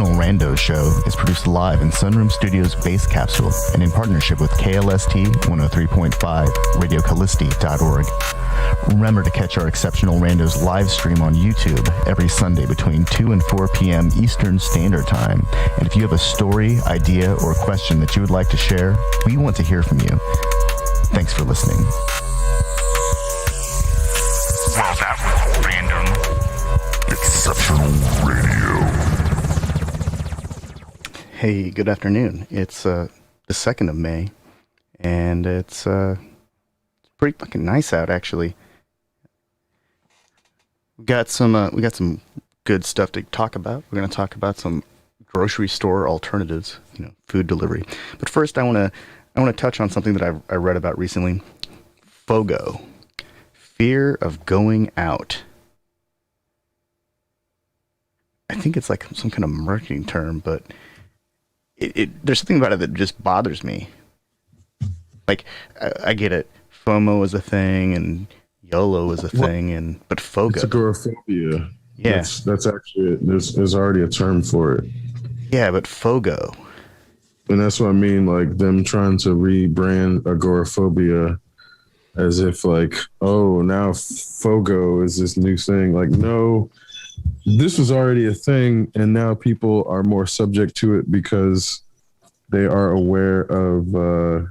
Exceptional Randos show is produced live in Sunroom Studios' Base Capsule and in partnership with KLST 103.5, RadioCallisti.org. Remember to catch our Exceptional Randos live stream on YouTube every Sunday between 2 and 4 p.m. Eastern Standard Time. And if you have a story, idea, or question that you would like to share, we want to hear from you. Thanks for listening. Well, that was random. Exceptional Radio. Hey, good afternoon. It's the 2nd of May, and it's pretty fucking nice out, actually. We got some good stuff to talk about. We're going to talk about some grocery store alternatives, food delivery. But first, I want to touch on something that I read about recently. FOGO, fear of going out. I think it's like some kind of marketing term, but there's something about it that just bothers me. Like, I get it. FOMO is a thing, and YOLO is a thing, but FOGO. It's agoraphobia. Yeah. That's actually, there's already a term for it. Yeah, but FOGO. And that's what I mean, like them trying to rebrand agoraphobia as if like, oh, now FOGO is this new thing. Like, no, this was already a thing, and now people are more subject to it because they are aware of the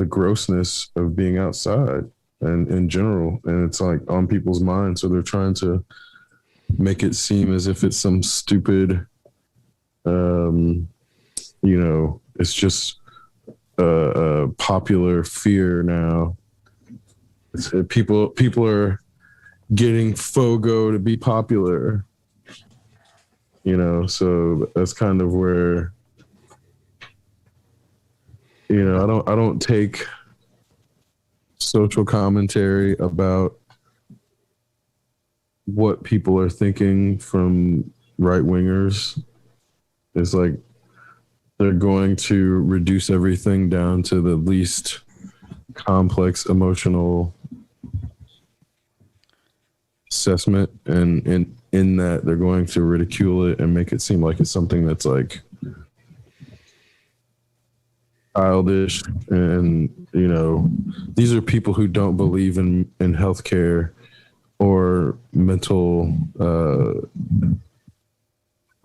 grossness of being outside and in general. And it's like on people's minds. So they're trying to make it seem as if it's some stupid, it's just a popular fear now. People are getting FOGO to be popular, so that's kind of where, I don't take social commentary about what people are thinking from right wingers. It's like they're going to reduce everything down to the least complex emotional assessment, and in that they're going to ridicule it and make it seem like it's something that's like childish. And these are people who don't believe in healthcare or mental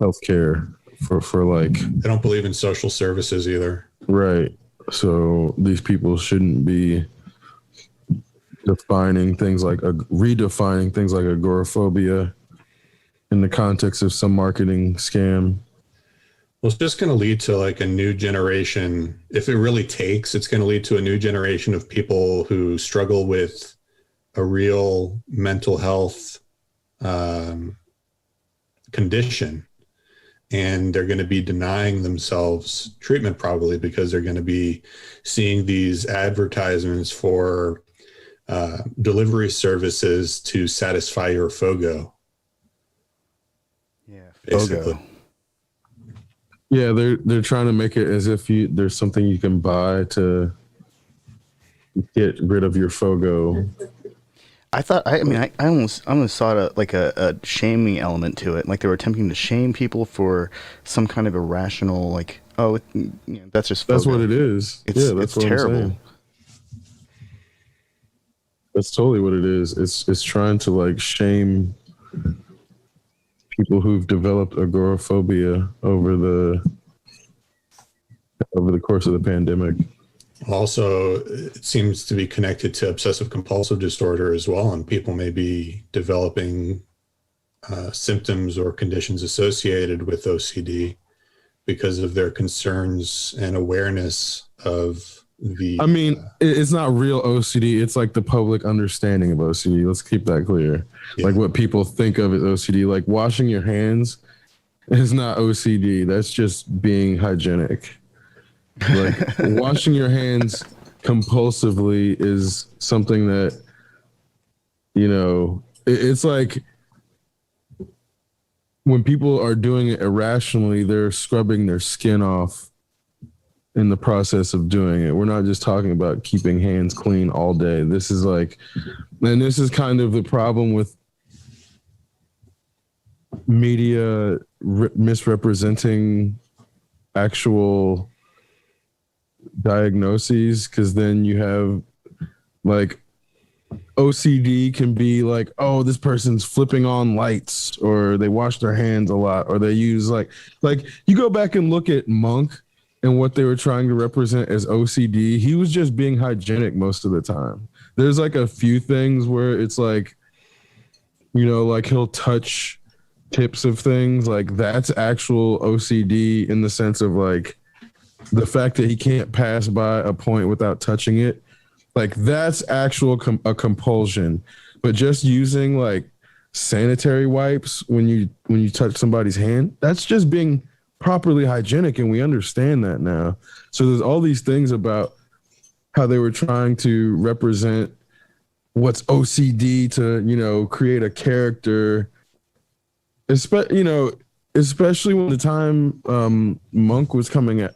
healthcare for like, they don't believe in social services either. Right. So these people shouldn't be redefining things like agoraphobia in the context of some marketing scam. Well, it's just going to lead to like a new generation. If it really takes, it's going to lead to a new generation of people who struggle with a real mental health condition. And they're going to be denying themselves treatment probably because they're going to be seeing these advertisements for delivery services to satisfy your FOGO. Yeah, basically. FOGO. Yeah, they're trying to make it as if there's something you can buy to get rid of your FOGO. I almost saw it like a shaming element to it. Like they were attempting to shame people for some kind of irrational, like, oh, that's just FOGO. That's what it is. It's terrible. That's totally what it is. It's trying to like shame people who've developed agoraphobia over the course of the pandemic. Also, it seems to be connected to obsessive compulsive disorder as well, and people may be developing symptoms or conditions associated with OCD because of their concerns and awareness of the... I mean, it's not real OCD. It's like the public understanding of OCD. Let's keep that clear. Yeah. Like what people think of as OCD, like washing your hands is not OCD. That's just being hygienic. Like washing your hands compulsively is something that, it's like when people are doing it irrationally, they're scrubbing their skin off in the process of doing it. We're not just talking about keeping hands clean all day. This is like, and this is kind of the problem with media misrepresenting actual diagnoses, because then you have like OCD can be like, oh, this person's flipping on lights, or they wash their hands a lot, or they use like you go back and look at Monk and what they were trying to represent as OCD. He was just being hygienic most of the time. There's like a few things where it's like, you know, like he'll touch tips of things, like that's actual OCD in the sense of like the fact that he can't pass by a point without touching it. Like that's actual a compulsion. But just using like sanitary wipes when you touch somebody's hand, that's just being properly hygienic, and we understand that now. So there's all these things about how they were trying to represent what's OCD to, you know, create a character, especially when the time Monk was coming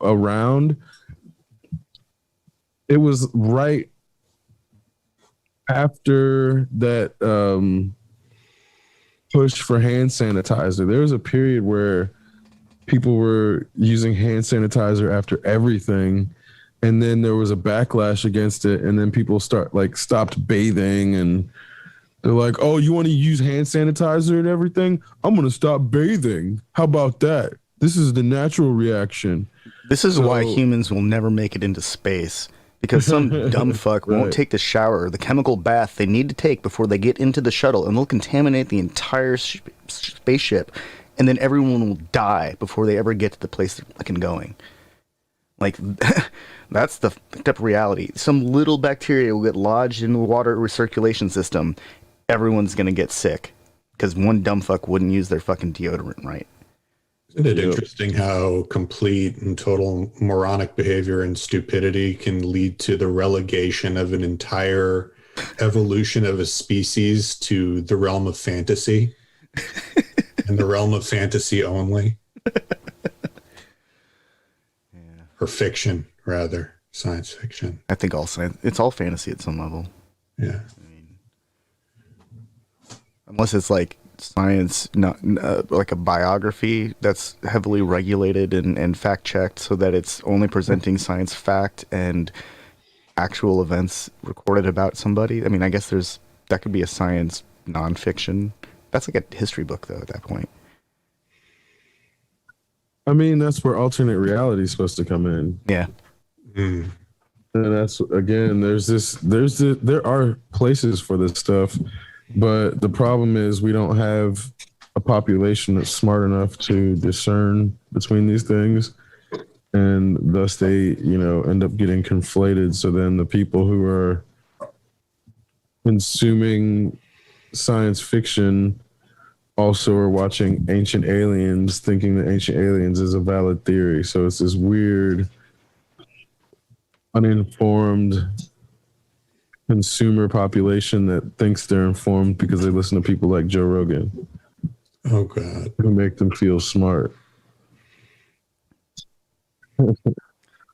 around. It was right after that push for hand sanitizer. There was a period where people were using hand sanitizer after everything, and then there was a backlash against it, and then people stopped bathing, and they're like, oh, you want to use hand sanitizer and everything? I'm going to stop bathing. How about that? This is the natural reaction. This is why humans will never make it into space. Because some dumb fuck won't take the shower or the chemical bath they need to take before they get into the shuttle, and they'll contaminate the entire spaceship, and then everyone will die before they ever get to the place they're fucking going. Like, that's the fucked up reality. Some little bacteria will get lodged in the water recirculation system. Everyone's gonna get sick because one dumb fuck wouldn't use their fucking deodorant right. Isn't it interesting how complete and total moronic behavior and stupidity can lead to the relegation of an entire evolution of a species to the realm of fantasy and the realm of fantasy only? Or fiction, rather. Science fiction. I think all science, it's all fantasy at some level. Yeah. I mean, unless it's like science, not like a biography that's heavily regulated and fact checked so that it's only presenting science fact and actual events recorded about somebody. I mean, I guess that could be a science nonfiction. That's like a history book though at that point. I mean, that's where alternate reality is supposed to come in. Yeah. And that's, again, there are places for this stuff. But the problem is we don't have a population that's smart enough to discern between these things. And thus they, end up getting conflated. So then the people who are consuming science fiction also are watching Ancient Aliens, thinking that Ancient Aliens is a valid theory. So it's this weird, uninformed consumer population that thinks they're informed because they listen to people like Joe Rogan. Oh God. Who make them feel smart.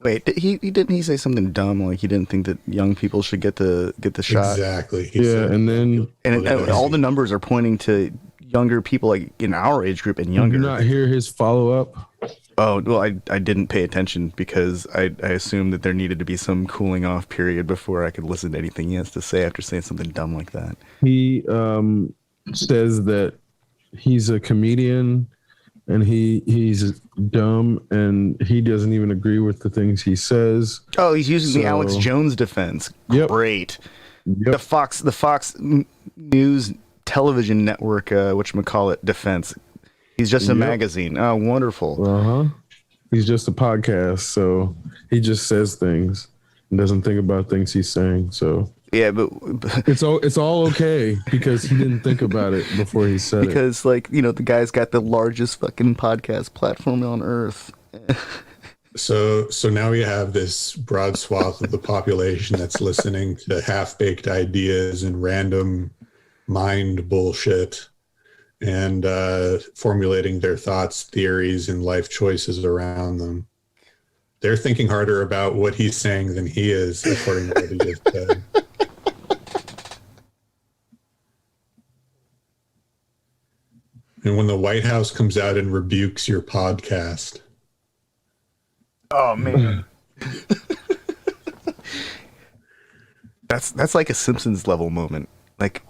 Wait, didn't he say something dumb, like he didn't think that young people should get the shot? Exactly. And all the numbers are pointing to younger people, like in our age group and younger. Did you not hear his follow-up? Oh, well, I didn't pay attention because I assumed that there needed to be some cooling off period before I could listen to anything he has to say after saying something dumb like that. He says that he's a comedian and he's dumb and he doesn't even agree with the things he says. Oh, he's using the Alex Jones defense. Yep. Great. Yep. The Fox News television network, whatchamacallit, defense. He's just a magazine. Oh, wonderful. Uh-huh. He's just a podcast, so he just says things and doesn't think about things he's saying. So yeah, but it's all okay because he didn't think about it before he said because, like, the guy's got the largest fucking podcast platform on earth. So now we have this broad swath of the population that's listening to half-baked ideas and random mind bullshit and formulating their thoughts, theories, and life choices around them. They're thinking harder about what he's saying than he is, according to what he just said. And when the White House comes out and rebukes your podcast. Oh man. That's like a Simpsons level moment. Like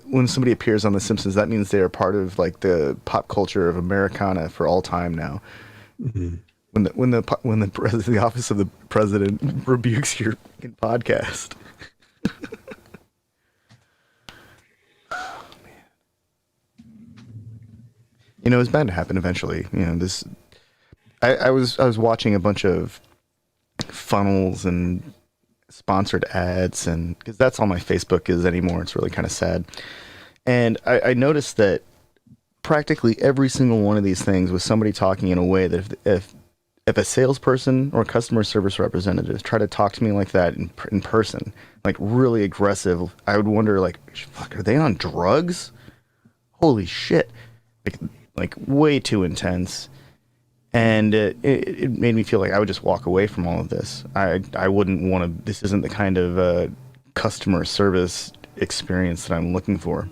when somebody appears on The Simpsons, that means they are part of like the pop culture of Americana for all time now. Mm-hmm. When the office of the president rebukes your podcast. Oh, man. You know, it's bound to happen eventually. You know, this. I was watching a bunch of funnels and sponsored ads, and because that's all my Facebook is anymore. It's really kind of sad. And I noticed that practically every single one of these things was somebody talking in a way that if a salesperson or customer service representative tried to talk to me like that in person, like really aggressive, I would wonder, like, fuck, are they on drugs? Holy shit. Like way too intense. And it made me feel like I would just walk away from all of this. I wouldn't want to, this isn't the kind of customer service experience that I'm looking for.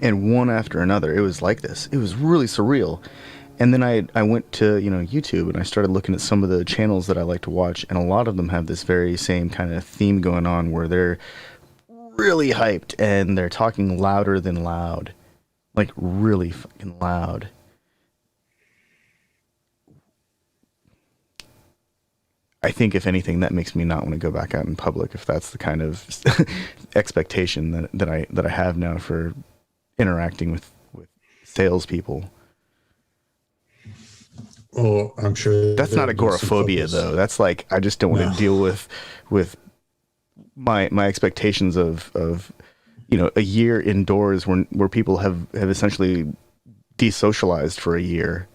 And one after another, it was like this. It was really surreal. And then I went to, YouTube, and I started looking at some of the channels that I like to watch, and a lot of them have this very same kind of theme going on where they're really hyped and they're talking louder than loud. Like really fucking loud. I think if anything, that makes me not want to go back out in public if that's the kind of expectation that I have now for interacting with salespeople. Oh, I'm sure that's not agoraphobia, though. That's like I just don't want to deal with my expectations of a year indoors where people have essentially desocialized for a year.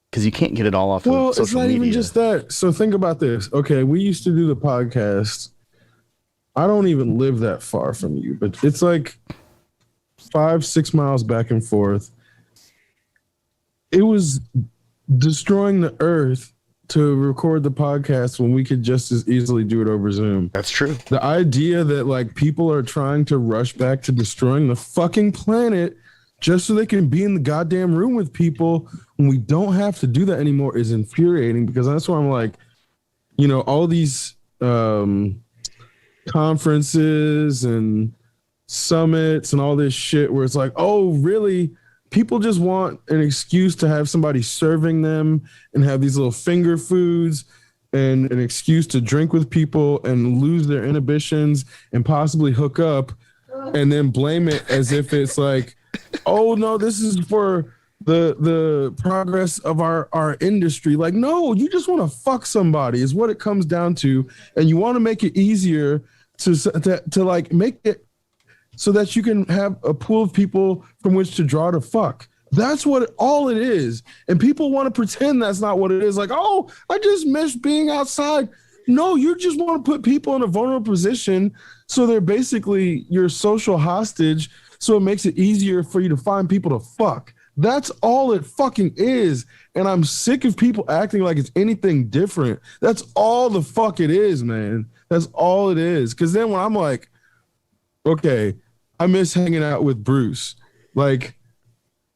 Because you can't get it all off of social media. Well, it's not even just that. So think about this. Okay, we used to do the podcast. I don't even live that far from you, but it's like 5-6 miles back and forth. It was destroying the earth to record the podcast when we could just as easily do it over Zoom. That's true. The idea that like people are trying to rush back to destroying the fucking planet just so they can be in the goddamn room with people when we don't have to do that anymore is infuriating, because that's why I'm like, all these conferences and summits and all this shit where it's like, oh, really? People just want an excuse to have somebody serving them and have these little finger foods and an excuse to drink with people and lose their inhibitions and possibly hook up and then blame it as if it's like, oh no, this is for the progress of our industry. Like, no, you just want to fuck somebody is what it comes down to, and you want to make it easier to like make it so that you can have a pool of people from which to draw to fuck. That's what all it is. And people want to pretend that's not what it is. Like, oh, I just miss being outside. No, you just want to put people in a vulnerable position so they're basically your social hostage, so it makes it easier for you to find people to fuck. That's all it fucking is. And I'm sick of people acting like it's anything different. That's all the fuck it is, man. That's all it is. Because then when I'm like, okay, I miss hanging out with Bruce. Like,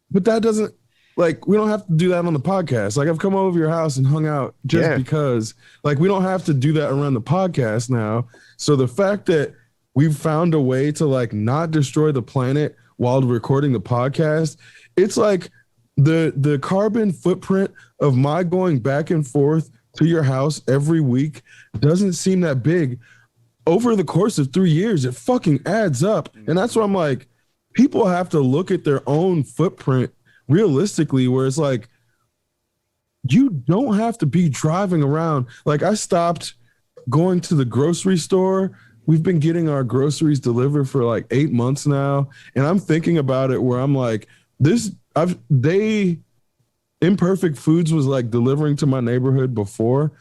but that doesn't, like, we don't have to do that on the podcast. Like, I've come over your house and hung out just because, like, we don't have to do that around the podcast now. So the fact that we've found a way to, like, not destroy the planet while recording the podcast, it's like the carbon footprint of my going back and forth to your house every week doesn't seem that big. Over the course of 3 years, it fucking adds up. And that's why I'm like, people have to look at their own footprint realistically, where it's like, you don't have to be driving around. Like, I stopped going to the grocery store. We've been getting our groceries delivered for like 8 months now. And I'm thinking about it where I'm like, Imperfect Foods was like delivering to my neighborhood before.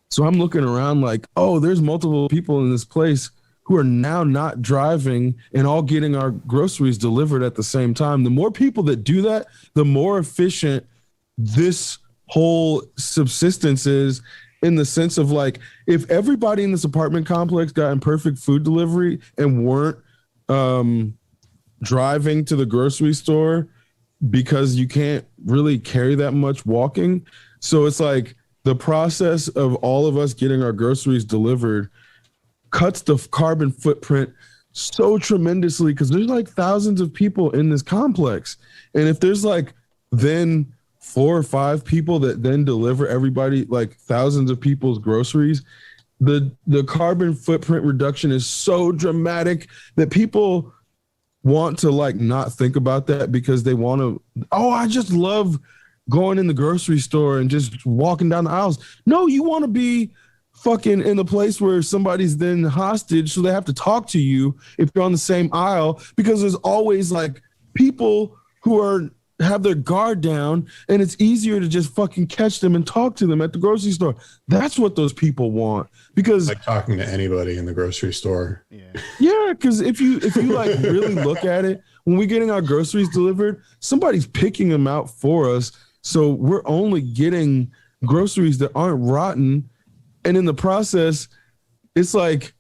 So I'm looking around like, oh, there's multiple people in this place who are now not driving and all getting our groceries delivered at the same time. The more people that do that, the more efficient this whole subsistence is, in the sense of like, if everybody in this apartment complex got Imperfect Food delivery and weren't driving to the grocery store because you can't really carry that much walking. So it's like the process of all of us getting our groceries delivered cuts the carbon footprint so tremendously because there's like thousands of people in this complex. And if there's like then 4 or 5 people that then deliver everybody like thousands of people's groceries, the carbon footprint reduction is so dramatic that people want to like not think about that because they want to, oh, I just love going in the grocery store and just walking down the aisles. No, you want to be fucking in the place where somebody's then hostage, so they have to talk to you if you're on the same aisle, because there's always like people who have their guard down, and it's easier to just fucking catch them and talk to them at the grocery store. That's what those people want, because like talking to anybody in the grocery store. Yeah, because if you like really look at it, when we're getting our groceries delivered, somebody's picking them out for us, so we're only getting groceries that aren't rotten. And in the process, it's like,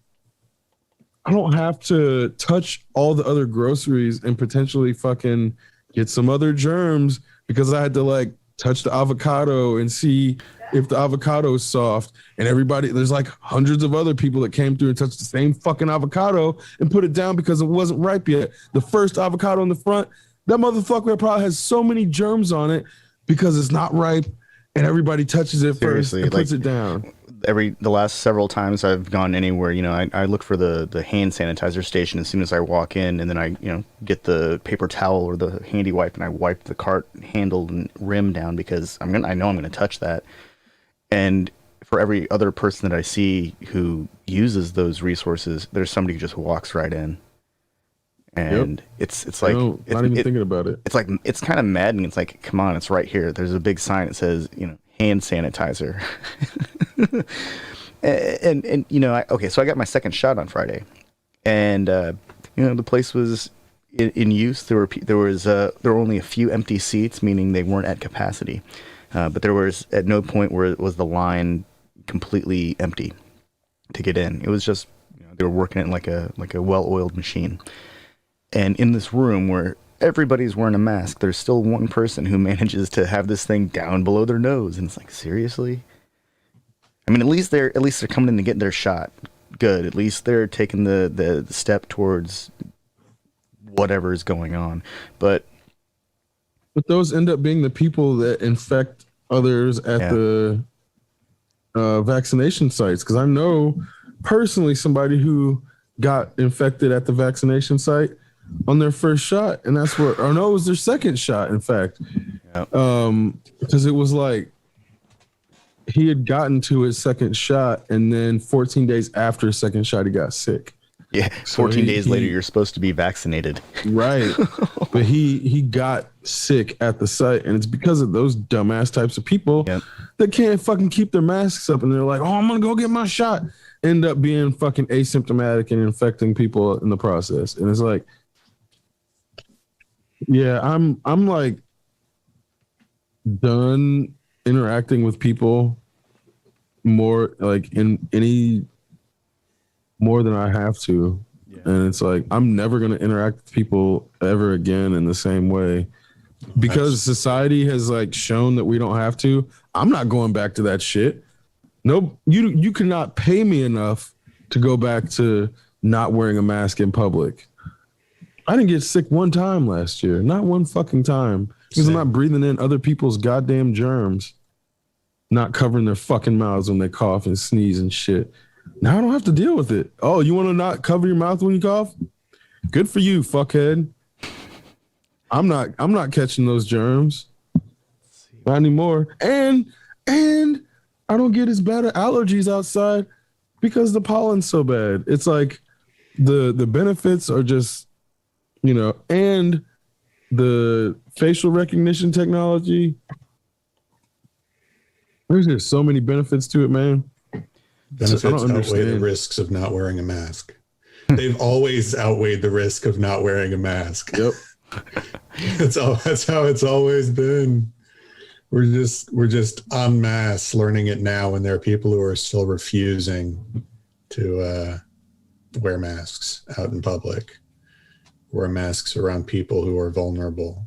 I don't have to touch all the other groceries and potentially fucking get some other germs because I had to like touch the avocado and see if the avocado is soft. And there's like hundreds of other people that came through and touched the same fucking avocado and put it down because it wasn't ripe yet. The first avocado in the front, that motherfucker probably has so many germs on it because it's not ripe, and everybody touches it first and puts it down. The last several times I've gone anywhere, I look for the hand sanitizer station as soon as I walk in, and then I, get the paper towel or the handy wipe and I wipe the cart handle and rim down because I know I'm going to touch that. And for every other person that I see who uses those resources, there's somebody who just walks right in. And it's like, not even thinking about it. It's like, it's kind of maddening. It's like, come on, it's right here. There's a big sign that says, hand sanitizer. and so I got my second shot on Friday, and the place was in use. There were only a few empty seats, meaning they weren't at capacity, but there was at no point where it was the line completely empty to get in. It was just they were working it like a well-oiled machine. And in this room where everybody's wearing a mask, there's still one person who manages to have this thing down below their nose, and it's like, seriously? I mean, at least they're coming in to get their shot. Good. At least they're taking the step towards whatever is going on. But those end up being the people that infect others at the vaccination sites, because I know personally somebody who got infected at the vaccination site on their first shot, and it was their second shot, in fact. Yep. Because it was like he had gotten to his second shot, and then 14 days after his second shot, he got sick. Yeah, 14 days later, you're supposed to be vaccinated. Right. But he got sick at the site, and it's because of those dumbass types of people that can't fucking keep their masks up, and they're like, oh, I'm going to go get my shot. End up being fucking asymptomatic and infecting people in the process. And it's like, yeah, I'm like done interacting with people more like more than I have to. Yeah. And it's like, I'm never going to interact with people ever again in the same way because society has like shown that we don't have to. I'm not going back to that shit. Nope. You cannot pay me enough to go back to not wearing a mask in public. I didn't get sick one time last year. Not one fucking time. Because I'm not breathing in other people's goddamn germs. Not covering their fucking mouths when they cough and sneeze and shit. Now I don't have to deal with it. Oh, you want to not cover your mouth when you cough? Good for you, fuckhead. I'm not catching those germs. Not anymore. And I don't get as bad of allergies outside because the pollen's so bad. It's like the benefits are just, and the facial recognition technology. There's just so many benefits to it, man. Benefits outweigh the risks of not wearing a mask. They've always outweighed the risk of not wearing a mask. Yep. That's how it's always been. We're just en masse learning it now, and there are people who are still refusing to wear masks out in public. wear masks around people who are vulnerable.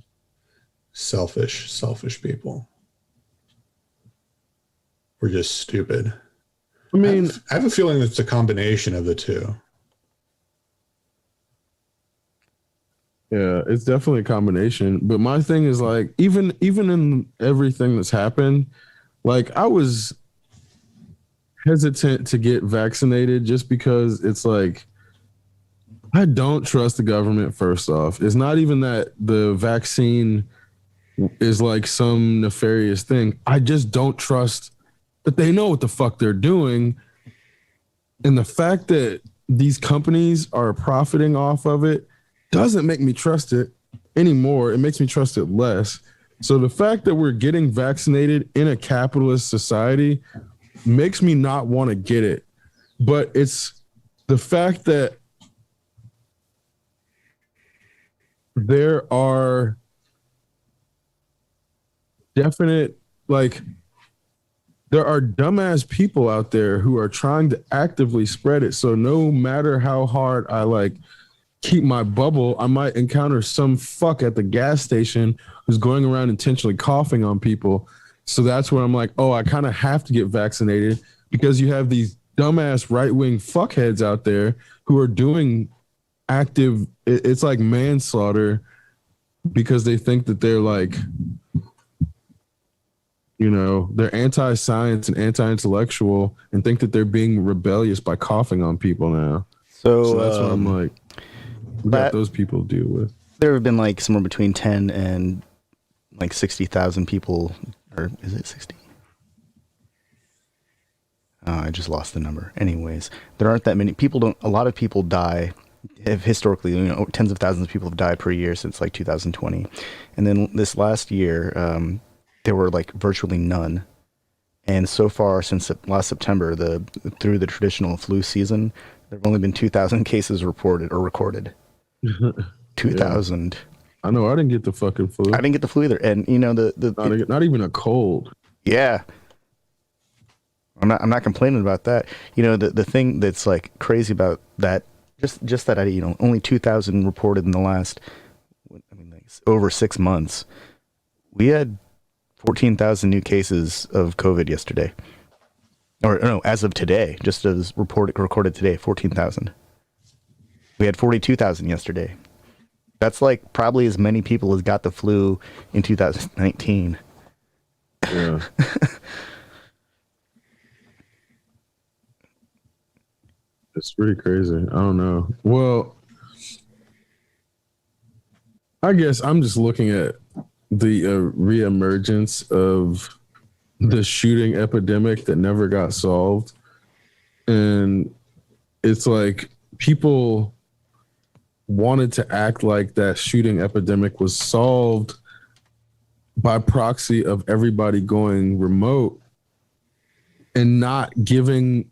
Selfish people. We're just stupid. I mean, I have a feeling it's a combination of the two. yeah, it's definitely a combination. But my thing is like, even in everything that's happened, like I was hesitant to get vaccinated just because it's like I don't trust the government. First off, it's not even that the vaccine is like some nefarious thing. I just don't trust that they know what the fuck they're doing. And the fact that these companies are profiting off of it doesn't make me trust it anymore. It makes me trust it less. So the fact that we're getting vaccinated in a capitalist society makes me not want to get it. But it's the fact that there are definite, like, there are dumbass people out there who are trying to actively spread it. So no matter how hard I like keep my bubble, I might encounter some fuck at the gas station who's going around intentionally coughing on people. So that's where I'm like, oh, I kind of have to get vaccinated because you have these dumbass right-wing fuckheads out there who are doing active, it's like manslaughter because they think that they're like, you know, they're anti-science and anti-intellectual and think that they're being rebellious by coughing on people now. So that's what I'm like, we got those people to deal with. There have been like somewhere between 10 and like 60,000 people, or is it 60? Oh, I just lost the number. Anyways, there aren't that many people. A lot of people die. Have historically, you know, tens of thousands of people have died per year since like 2020. And then this last year, there were like virtually none. And so far since last September, through the traditional flu season, there have only been 2,000 cases reported or recorded. 2,000. Yeah. I know I didn't get the fucking flu. I didn't get the flu either. And you know, not even a cold. Yeah. I'm not complaining about that. You know, the thing that's like crazy about that, just that, you know, only 2,000 reported in the last, I mean, like over 6 months. We had 14,000 new cases of COVID yesterday. Or no, as of today, just as recorded today, 14,000. We had 42,000 yesterday. That's like probably as many people as got the flu in 2019. Yeah. It's pretty crazy. I don't know. Well, I guess I'm just looking at the reemergence of the shooting epidemic that never got solved. And it's like people wanted to act like that shooting epidemic was solved by proxy of everybody going remote and not giving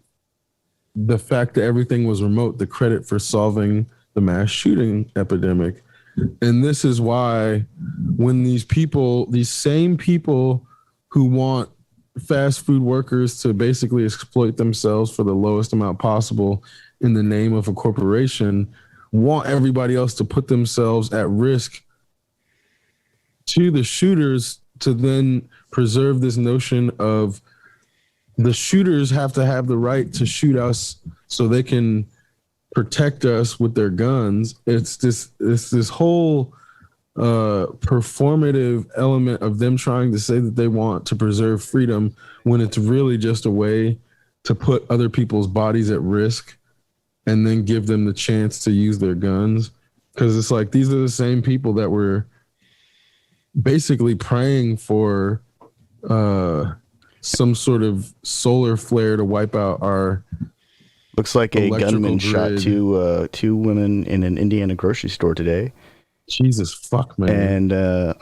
the fact that everything was remote the credit for solving the mass shooting epidemic. And this is why when these same people who want fast food workers to basically exploit themselves for the lowest amount possible in the name of a corporation want everybody else to put themselves at risk to the shooters to then preserve this notion of the shooters have to have the right to shoot us so they can protect us with their guns. It's this whole performative element of them trying to say that they want to preserve freedom when it's really just a way to put other people's bodies at risk and then give them the chance to use their guns. Because it's like these are the same people that were basically praying for some sort of solar flare to wipe out our. Looks like a gunman grid. shot two women in an Indiana grocery store today. Jesus fuck, man. And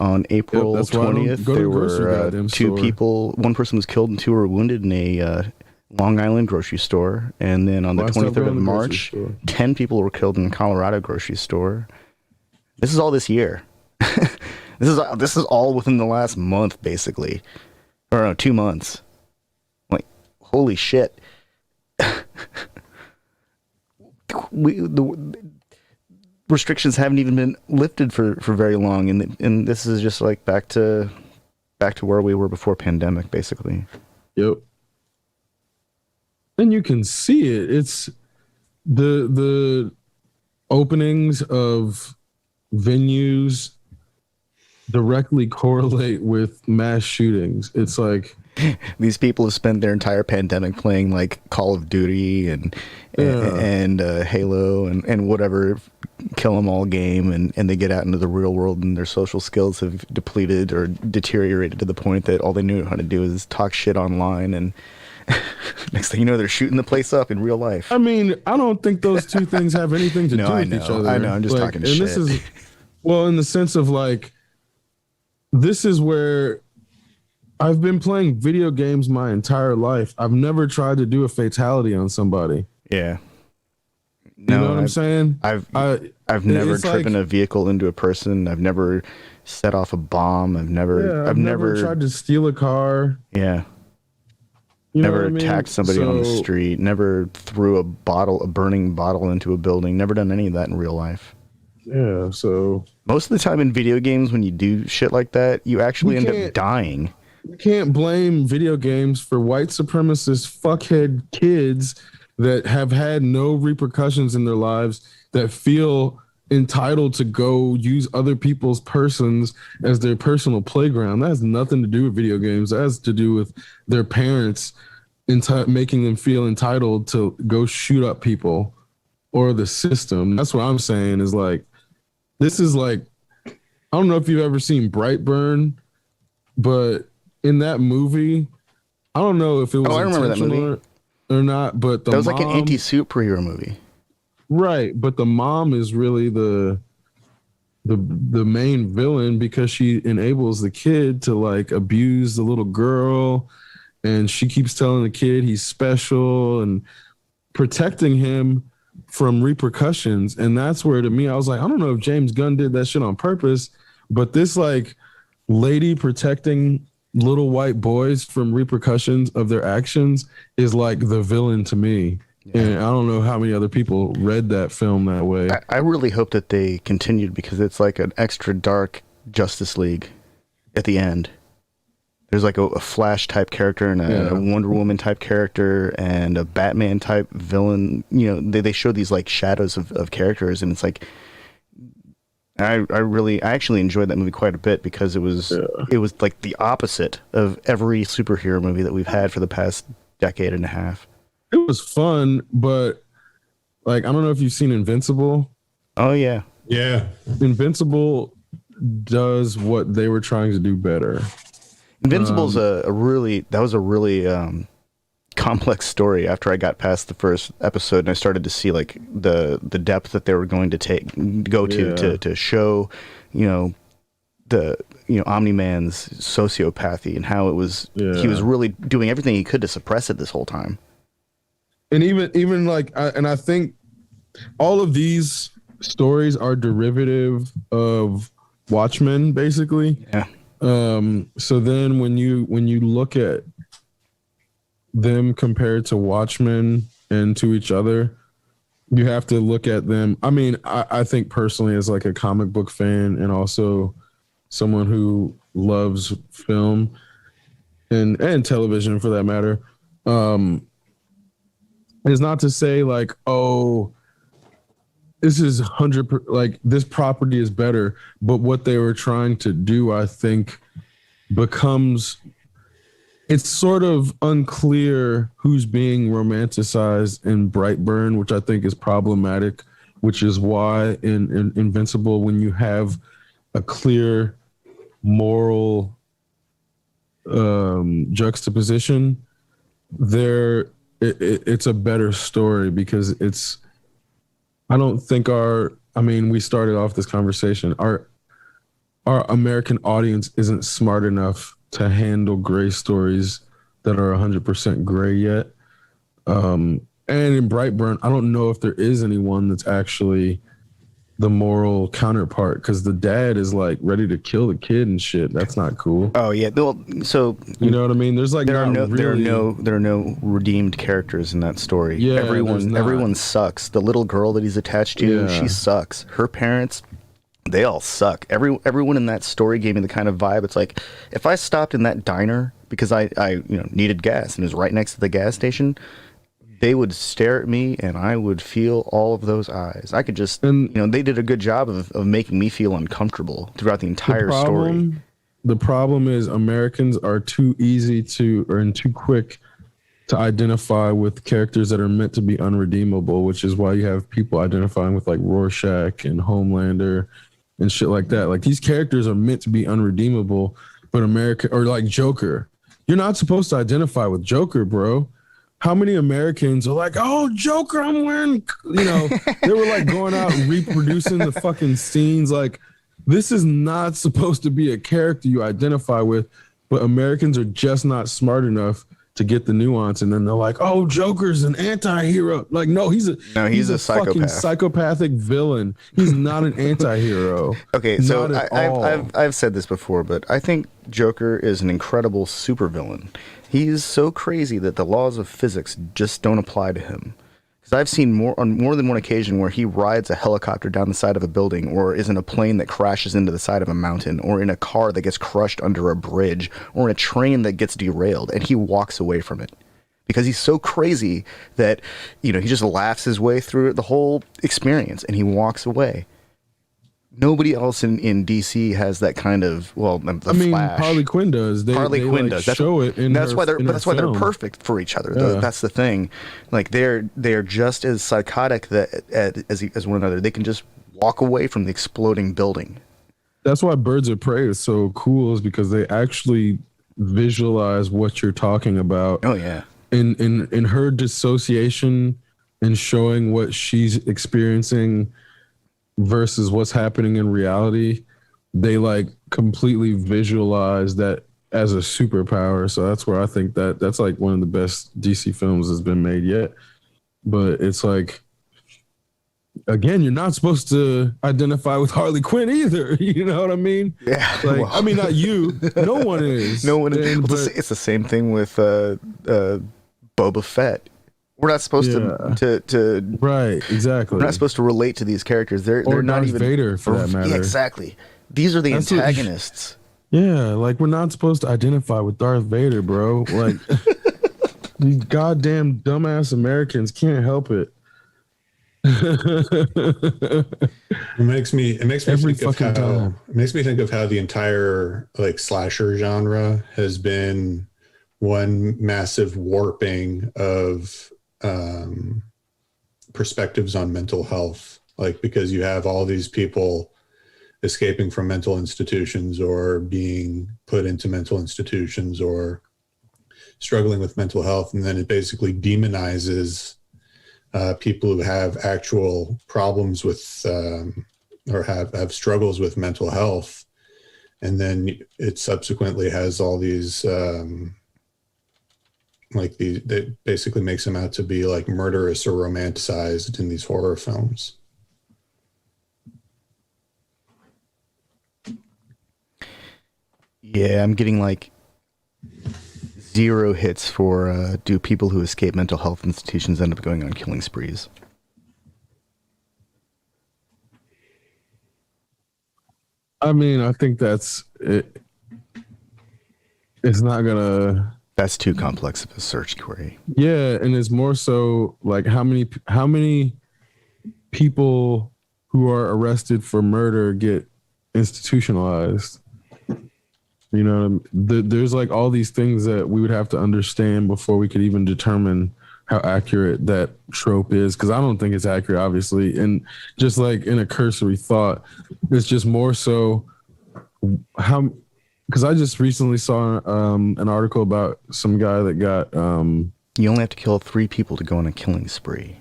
on April 20th, there were two people. One person was killed and two were wounded in a Long Island grocery store. And then on the 23rd of March, 10 people were killed in a Colorado grocery store. This is all this year. This is all within the last month, basically. Or no, 2 months. Like, holy shit. restrictions haven't even been lifted for very long, and this is just like back to where we were before pandemic, basically. Yep. And you can see it. It's the openings of venues directly correlate with mass shootings. It's like These people have spent their entire pandemic playing like Call of Duty and Halo and whatever kill 'em all game, and they get out into the real world and their social skills have depleted or deteriorated to the point that all they knew how to do is talk shit online, and next thing you know, they're shooting the place up in real life. I mean, I don't think those two things have anything to do with each other. I know. I'm just talking shit. This is, well, in the sense of like, this is where I've been playing video games my entire life. I've never tried to do a fatality on somebody. Yeah. No, you know what I'm saying? I've never driven a vehicle into a person. I've never set off a bomb. I've never tried to steal a car. Yeah. You never attacked somebody on the street. Never threw a burning bottle into a building. Never done any of that in real life. Yeah, so most of the time in video games, when you do shit like that, you actually end up dying. You can't blame video games for white supremacist fuckhead kids that have had no repercussions in their lives, that feel entitled to go use other people's persons as their personal playground. That has nothing to do with video games. That has to do with their parents making them feel entitled to go shoot up people or the system. That's what I'm saying is like, this is like, I don't know if you've ever seen Brightburn, but in that movie, I don't know if it was I remember that movie or not, but that was like an anti-superhero movie, right? But the mom is really the main villain because she enables the kid to like abuse the little girl, and she keeps telling the kid he's special and protecting him from repercussions. And that's where, to me, I was like, I don't know if James Gunn did that shit on purpose, but this like lady protecting little white boys from repercussions of their actions is like the villain to me. Yeah. And I don't know how many other people read that film that way. I really hope that they continued, because it's like an extra dark Justice League at the end. There's like a Flash type character and a Wonder Woman type character and a Batman type villain. You know, they show these like shadows of characters, and it's like, I actually enjoyed that movie quite a bit, because it was like the opposite of every superhero movie that we've had for the past decade and a half. It was fun, but like, I don't know if you've seen Invincible. Oh yeah. Yeah. Invincible does what they were trying to do better. Invincible's a really complex story. After I got past the first episode and I started to see like the depth that they were going to go to show, Omni-Man's sociopathy and how it was he was really doing everything he could to suppress it this whole time. And even like I think all of these stories are derivative of Watchmen, basically. Yeah. So then when you look at them compared to Watchmen and to each other, you have to look at them. I mean, I think personally, as like a comic book fan and also someone who loves film and television for that matter, is not to say like, oh, this is 100%, like this property is better, but what they were trying to do, I think, becomes, it's sort of unclear who's being romanticized in Brightburn, which I think is problematic, which is why in Invincible, when you have a clear moral juxtaposition, it's a better story, because it's, I don't think we started off this conversation, our American audience isn't smart enough to handle gray stories that are 100% gray yet. And in Brightburn, I don't know if there is anyone that's actually the moral counterpart, because the dad is like ready to kill the kid and shit. That's not cool. Oh yeah. Well, so You know what I mean? There's like there are not really. there are no redeemed characters in that story. Yeah, there's not. Everyone sucks. The little girl that he's attached to, Yeah. she sucks. Her parents, they all suck. Everyone in that story gave me the kind of vibe. It's like if I stopped in that diner because I needed gas and it was right next to the gas station, they would stare at me and I would feel all of those eyes. I could just, they did a good job of making me feel uncomfortable throughout the entire story. The problem is Americans are too easy to, or too quick to identify with characters that are meant to be unredeemable, which is why you have people identifying with like Rorschach and Homelander and shit like that. Like these characters are meant to be unredeemable, but America, or like Joker, you're not supposed to identify with Joker, bro. How many Americans are like, oh, Joker, I'm wearing, they were like going out and reproducing the fucking scenes. Like, this is not supposed to be a character you identify with, but Americans are just not smart enough to get the nuance. And then they're like, oh, Joker's an anti-hero. Like, no, he's a psychopath. Fucking psychopathic villain. He's not an anti-hero. Okay, so I've said this before, but I think Joker is an incredible supervillain. He's so crazy that the laws of physics just don't apply to him. Because I've seen on more than one occasion where he rides a helicopter down the side of a building, or is in a plane that crashes into the side of a mountain, or in a car that gets crushed under a bridge, or in a train that gets derailed, and he walks away from it. Because he's so crazy that, he just laughs his way through the whole experience, and he walks away. Nobody else in DC has that kind of Flash. Harley Quinn does. Harley Quinn does. That's why they're perfect for each other. Yeah. That's the thing. Like they're just as psychotic as one another. They can just walk away from the exploding building. That's why Birds of Prey is so cool, is because they actually visualize what you're talking about. Oh yeah. In her dissociation and showing what she's experiencing versus what's happening in reality, they like completely visualize that as a superpower. So that's where I think that's like one of the best DC films that's been made yet. But it's like, again, you're not supposed to identify with Harley Quinn either. You know what I mean? Yeah. Like, I mean, not you. No one is. No one is. It's the same thing with Boba Fett. We're not supposed to right, exactly. We're not supposed to relate to these characters. They're not Darth even Vader for that matter. Yeah, exactly. These are the antagonists. Yeah, like we're not supposed to identify with Darth Vader, bro. Like these goddamn dumbass Americans can't help it. It makes me think of how the entire like slasher genre has been one massive warping of perspectives on mental health, like because you have all these people escaping from mental institutions or being put into mental institutions or struggling with mental health, and then it basically demonizes people who have actual problems with or have struggles with mental health, and then it subsequently has all these that basically makes them out to be like murderous or romanticized in these horror films. Yeah, I'm getting like 0 hits for do people who escape mental health institutions end up going on killing sprees? I mean, I think that's it. It's not gonna. That's too complex of a search query. Yeah, and it's more so like how many people who are arrested for murder get institutionalized. You know, there's like all these things that we would have to understand before we could even determine how accurate that trope is. Because I don't think it's accurate, obviously. And just like in a cursory thought, it's just more so how. Because I just recently saw an article about some guy that got. You only have to kill 3 people to go on a killing spree.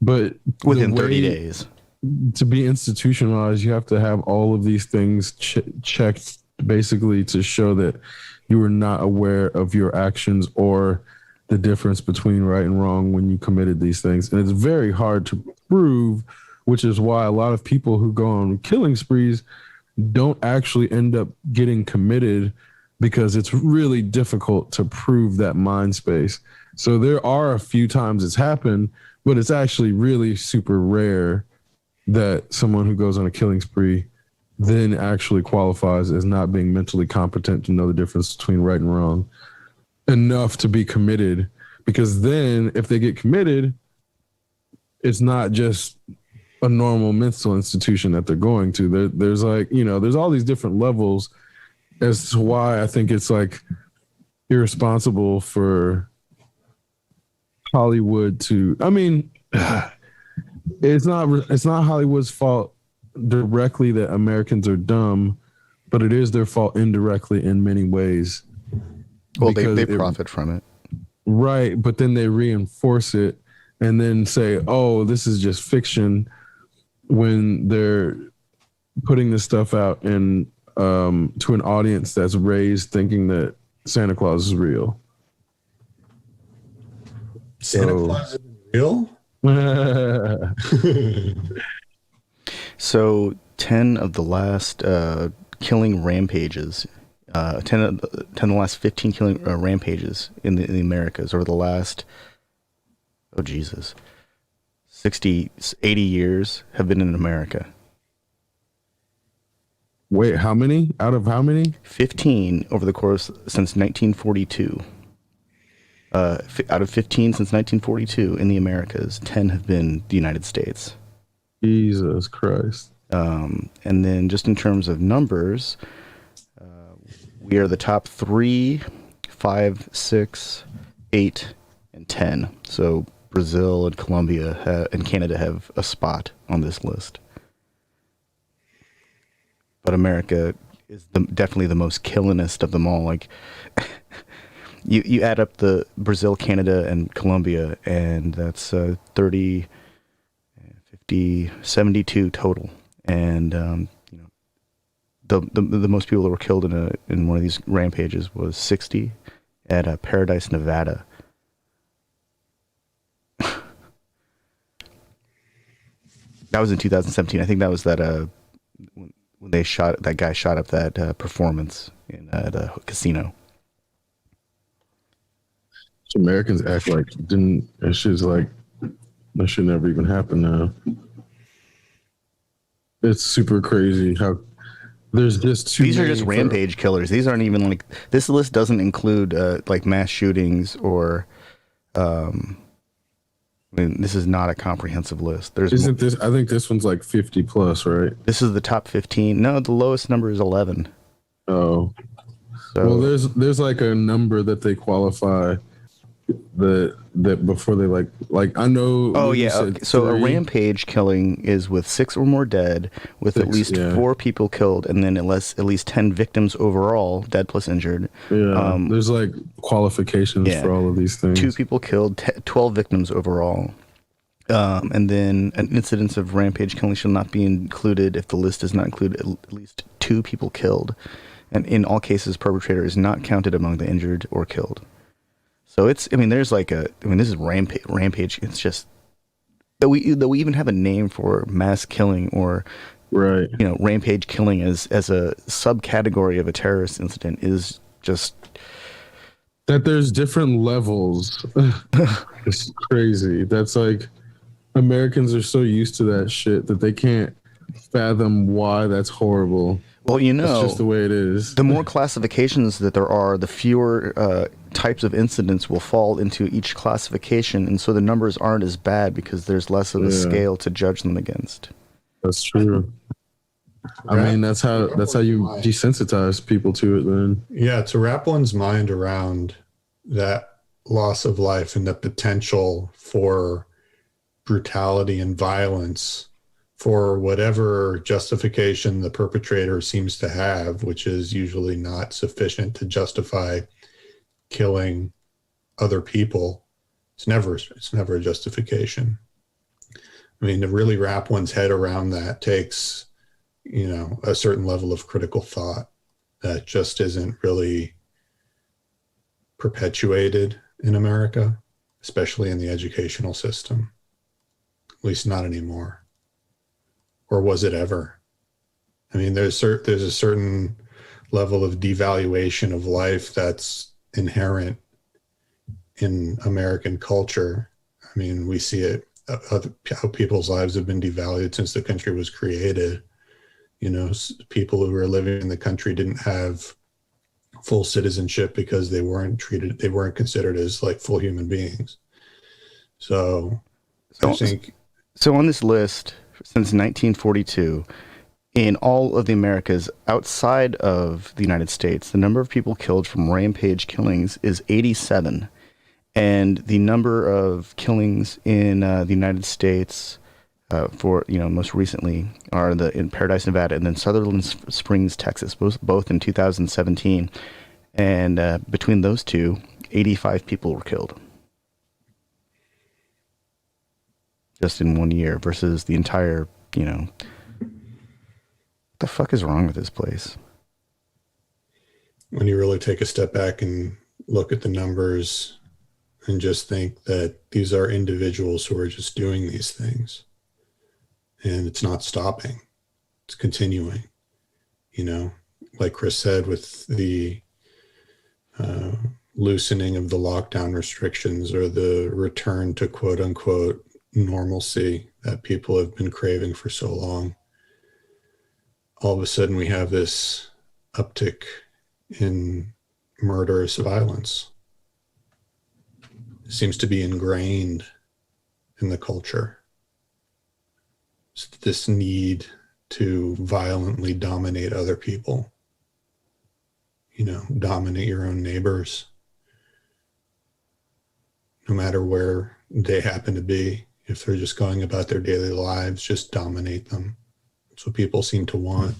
But within 30 days. To be institutionalized, you have to have all of these things checked, basically, to show that you were not aware of your actions or the difference between right and wrong when you committed these things. And it's very hard to prove which is why a lot of people who go on killing sprees don't actually end up getting committed because it's really difficult to prove that mind space. So there are a few times it's happened, but it's actually really super rare that someone who goes on a killing spree then actually qualifies as not being mentally competent to know the difference between right and wrong enough to be committed. Because then if they get committed, it's not just a normal mental institution that they're going to. There's like, you know, there's all these different levels as to why I think it's like irresponsible for Hollywood to, I mean, it's not Hollywood's fault directly that Americans are dumb, but it is their fault indirectly in many ways. Well, they profit from it. Right, but then they reinforce it and then say, oh, this is just fiction when they're putting this stuff out and to an audience that's raised thinking that Santa Claus is real. Santa Claus is real? So 10 of the last killing rampages, 10 of the last 15 killing rampages in the Americas over the last, 60, 80 years have been in America. Wait, how many? Out of how many? 15 over the course since 1942. Out of 15 since 1942 in the Americas, 10 have been the United States. Jesus Christ. And then just in terms of numbers, we are the top 3, 5, 6, 8, and 10. So Brazil and Colombia and Canada have a spot on this list. But America is definitely the most killingest of them all. Like, you add up the Brazil, Canada, and Colombia, and that's 30, 50, 72 total. And you know, the most people that were killed in one of these rampages was 60 at Paradise, Nevada. That was in 2017. I think that was that when that guy shot up that performance at a casino. So Americans act like that should never even happen now. It's super crazy how there's just too These are many just rampage killers. These aren't even like, this list doesn't include like mass shootings or I mean, this is not a comprehensive list. I think this one's like 50 plus, right? This is the top 15. No, the lowest number is 11. Oh. So, well, there's like a number that they qualify that before they like I know. Oh yeah. Okay. So a rampage killing is with 6 or more dead, with at least 4 people killed, and then at least 10 victims overall, dead plus injured. Yeah. There's like qualifications for all of these things. 2 people killed, 12 victims overall. And then an incidence of rampage killing shall not be included if the list does not include at least 2 people killed, and in all cases, perpetrator is not counted among the injured or killed. So this is rampage. It's just that we even have a name for mass killing or, right? You know, rampage killing as a subcategory of a terrorist incident is just that there's different levels. It's crazy. That's like Americans are so used to that shit that they can't fathom why that's horrible. Well, you know, it's just the way it is. The more classifications that there are, the fewer types of incidents will fall into each classification, and so the numbers aren't as bad because there's less of a scale to judge them against. That's true. I mean, that's how you desensitize people to it then. Yeah, to wrap one's mind around that loss of life and the potential for brutality and violence for whatever justification the perpetrator seems to have, which is usually not sufficient to justify killing other people. It's never a justification. I mean, to really wrap one's head around that takes, you know, a certain level of critical thought that just isn't really perpetuated in America, especially in the educational system. At least not anymore. or was it ever? I mean, there's a certain level of devaluation of life that's inherent in American culture. I mean, we see it, how people's lives have been devalued since the country was created. You know, people who were living in the country didn't have full citizenship because they weren't considered as like full human beings. So I think. So on this list, since 1942, in all of the Americas outside of the United States, the number of people killed from rampage killings is 87. And the number of killings in the United States for, most recently are in Paradise, Nevada, and then Sutherland Springs, Texas, both in 2017. And between those two, 85 people were killed. Just in 1 year versus the entire, what the fuck is wrong with this place? When you really take a step back and look at the numbers and just think that these are individuals who are just doing these things and it's not stopping, it's continuing, like Chris said, with the loosening of the lockdown restrictions or the return to quote unquote normalcy that people have been craving for so long. All of a sudden we have this uptick in murderous violence. It seems to be ingrained in the culture. It's this need to violently dominate other people, dominate your own neighbors, no matter where they happen to be. If they're just going about their daily lives, just dominate them. That's what people seem to want.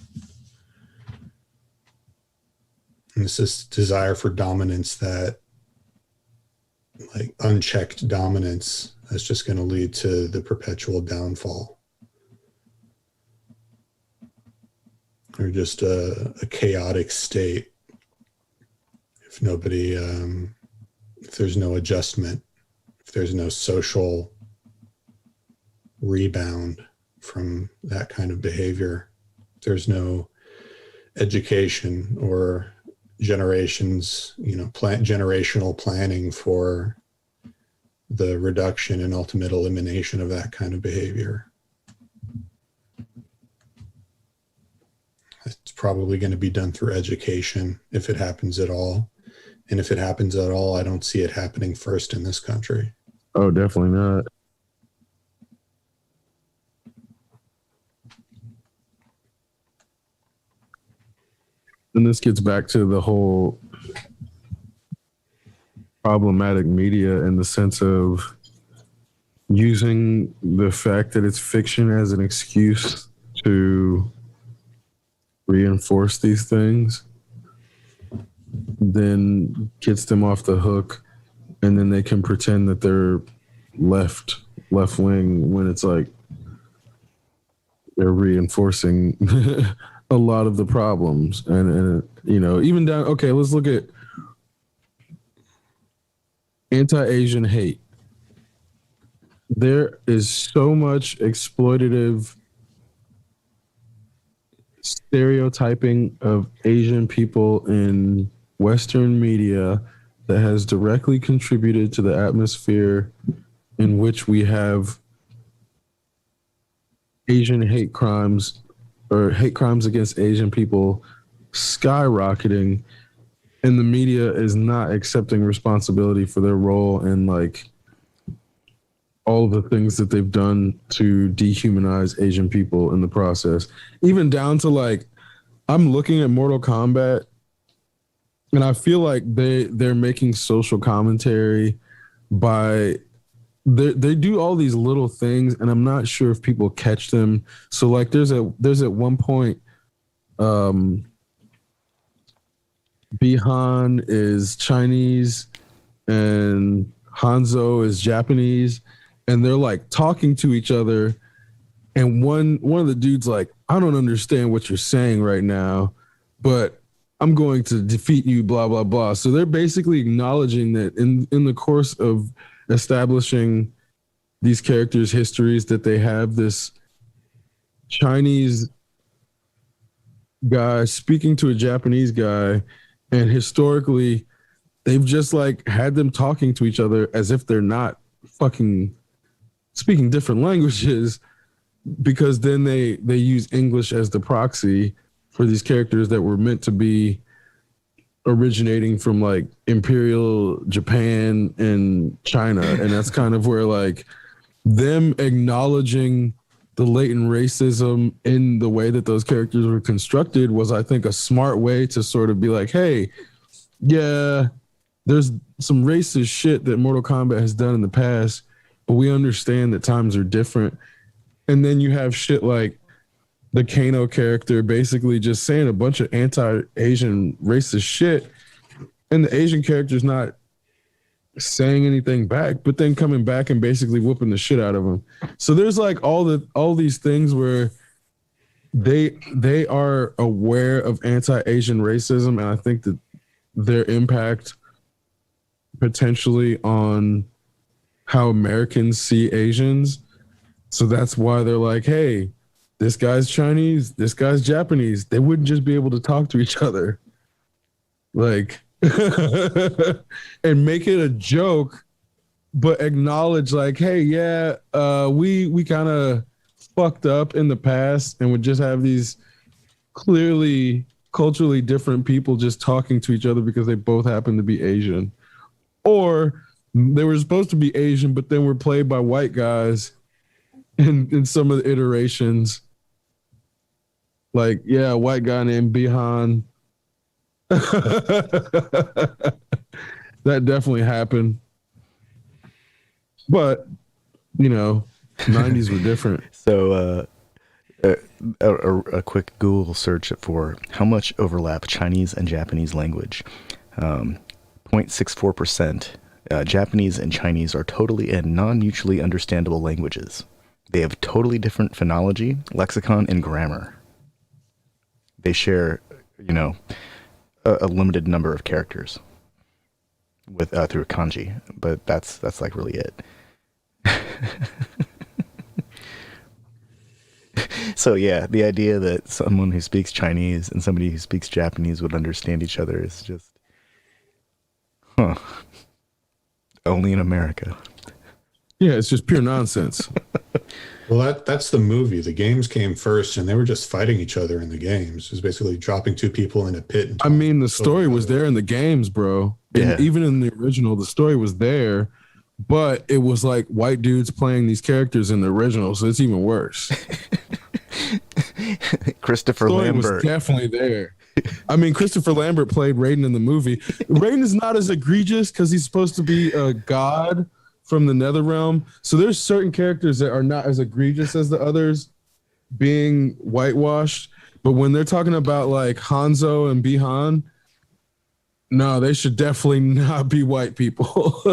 And it's this desire for dominance that, like unchecked dominance, that's just going to lead to the perpetual downfall. Or just a chaotic state. If nobody, if there's no adjustment, if there's no social rebound from that kind of behavior, there's no education or generations, generational planning for the reduction and ultimate elimination of that kind of behavior. It's probably going to be done through education if it happens at all. And if it happens at all, I don't see it happening first in this country. Oh, definitely not. And this gets back to the whole problematic media in the sense of using the fact that it's fiction as an excuse to reinforce these things, then gets them off the hook, and then they can pretend that they're left wing when it's like they're reinforcing a lot of the problems. And even down, okay, let's look at anti-Asian hate. There is so much exploitative stereotyping of Asian people in Western media that has directly contributed to the atmosphere in which we have Asian hate crimes or hate crimes against Asian people skyrocketing, and the media is not accepting responsibility for their role in like all of the things that they've done to dehumanize Asian people in the process. Even down to like, I'm looking at Mortal Kombat and I feel like they're making social commentary by they do all these little things, and I'm not sure if people catch them. So like there's at one point Bihan is Chinese and Hanzo is Japanese, and they're like talking to each other, and one of the dudes like, I don't understand what you're saying right now, but I'm going to defeat you, blah, blah, blah. So they're basically acknowledging that in the course of establishing these characters' histories that they have this Chinese guy speaking to a Japanese guy, and historically, they've just like had them talking to each other as if they're not fucking speaking different languages, because then they use English as the proxy for these characters that were meant to be originating from like Imperial Japan and China. And that's kind of where like them acknowledging the latent racism in the way that those characters were constructed was, I think, a smart way to sort of be like, hey, yeah, there's some racist shit that Mortal Kombat has done in the past, but we understand that times are different. And then you have shit like the Kano character basically just saying a bunch of anti-Asian racist shit, and the Asian character's not saying anything back, but then coming back and basically whooping the shit out of him. So there's like all these things where they are aware of anti-Asian racism, and I think that their impact potentially on how Americans see Asians. So that's why they're like, hey, this guy's Chinese, this guy's Japanese. They wouldn't just be able to talk to each other. Like, and make it a joke, but acknowledge like, hey, yeah, we kind of fucked up in the past and would just have these clearly culturally different people just talking to each other because they both happen to be Asian. Or they were supposed to be Asian, but then were played by white guys in some of the iterations. Like, yeah, a white guy named Bihan. That definitely happened. But, you know, 90s were different. So, a quick Google search for how much overlap Chinese and Japanese language. 0.64%. Japanese and Chinese are totally and non-mutually understandable languages. They have totally different phonology, lexicon, and grammar. They share, you know, a limited number of characters with through kanji, but that's like really it. So yeah, the idea that someone who speaks Chinese and somebody who speaks Japanese would understand each other is just, only in America. Yeah, it's just pure nonsense. Well, that's the movie. The games came first, and they were just fighting each other in the games. It was basically dropping two people in a pit. And I mean, the story was there in the games, bro. Yeah. And even in the original, the story was there, but it was like white dudes playing these characters in the original, so it's even worse. Christopher Story Lambert was definitely there. I mean, Christopher Lambert played Raiden in the movie. Raiden is not as egregious because he's supposed to be a god from the Netherrealm. So there's certain characters that are not as egregious as the others being whitewashed. But when they're talking about like Hanzo and Bihan, no, they should definitely not be white people.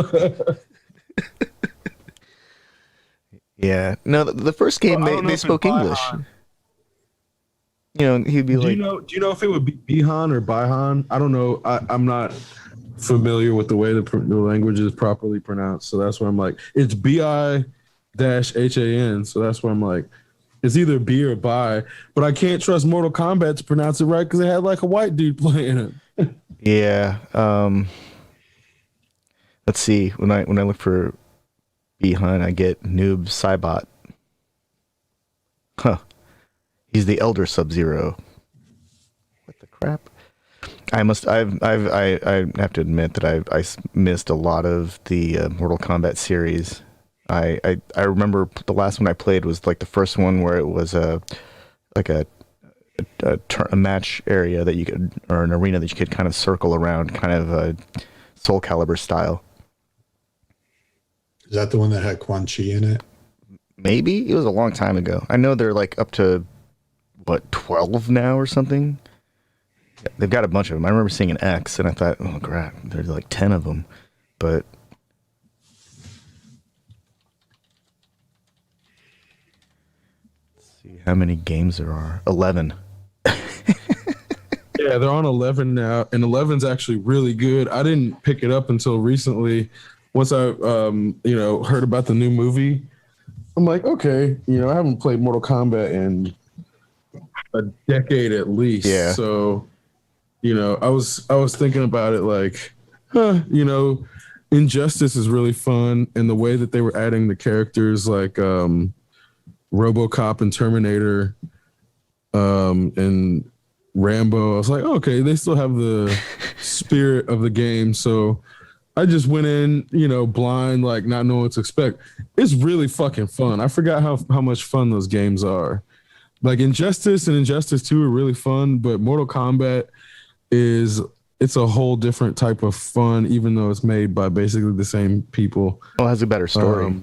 Yeah. No, the first game they spoke English. You know, he'd be like, do you know if it would be Bihan or Bihan? I don't know. I'm not familiar with the way the language is properly pronounced. So that's why I'm like, it's BI-HAN. So that's why I'm like, it's either B or Bi. But I can't trust Mortal Kombat to pronounce it right because they had like a white dude playing it. yeah. Let's see. When I look for Bihan, I get Noob Saibot. Huh. He's the Elder Sub-Zero. What the crap? I have to admit that I missed a lot of the Mortal Kombat series. I remember the last one I played was like the first one where it was a match area that you could, or an arena that you could kind of circle around, kind of a Soul Calibur style. Is that the one that had Quan Chi in it? Maybe it was a long time ago. I know they're like up to 12 now or something. They've got a bunch of them. I remember seeing an X and I thought, oh crap, there's like 10 of them. But let's see how many games there are. 11. Yeah, they're on 11 now, and 11's actually really good. I didn't pick it up until recently. Once I heard about the new movie, I'm like, okay, I haven't played Mortal Kombat in a decade at least. Yeah. So, I was thinking about it like, Injustice is really fun, and the way that they were adding the characters like RoboCop and Terminator, and Rambo. I was like, okay, they still have the spirit of the game. So I just went in, blind, like not knowing what to expect. It's really fucking fun. I forgot how much fun those games are. Like Injustice and Injustice 2 are really fun, but Mortal Kombat it's a whole different type of fun, even though it's made by basically the same people. Well, it has a better story.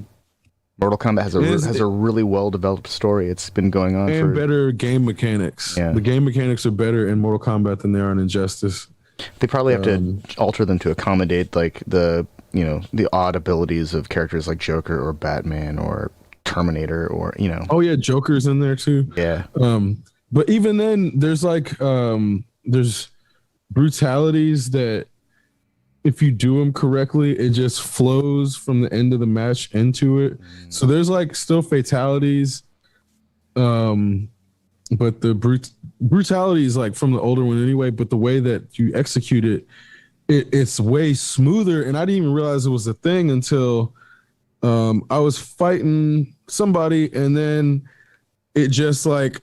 Mortal Kombat has a really well developed story. It's been going on and better game mechanics. Yeah. The game mechanics are better in Mortal Kombat than they are in Injustice. They probably have to alter them to accommodate like the odd abilities of characters like Joker or Batman or Terminator or Oh yeah, Joker's in there too. Yeah. But even then, there's like there's brutalities that if you do them correctly, it just flows from the end of the match into it. So there's like still fatalities, but the brutality is like from the older one anyway. But the way that you execute it's way smoother. And I didn't even realize it was a thing until I was fighting somebody, and then it just like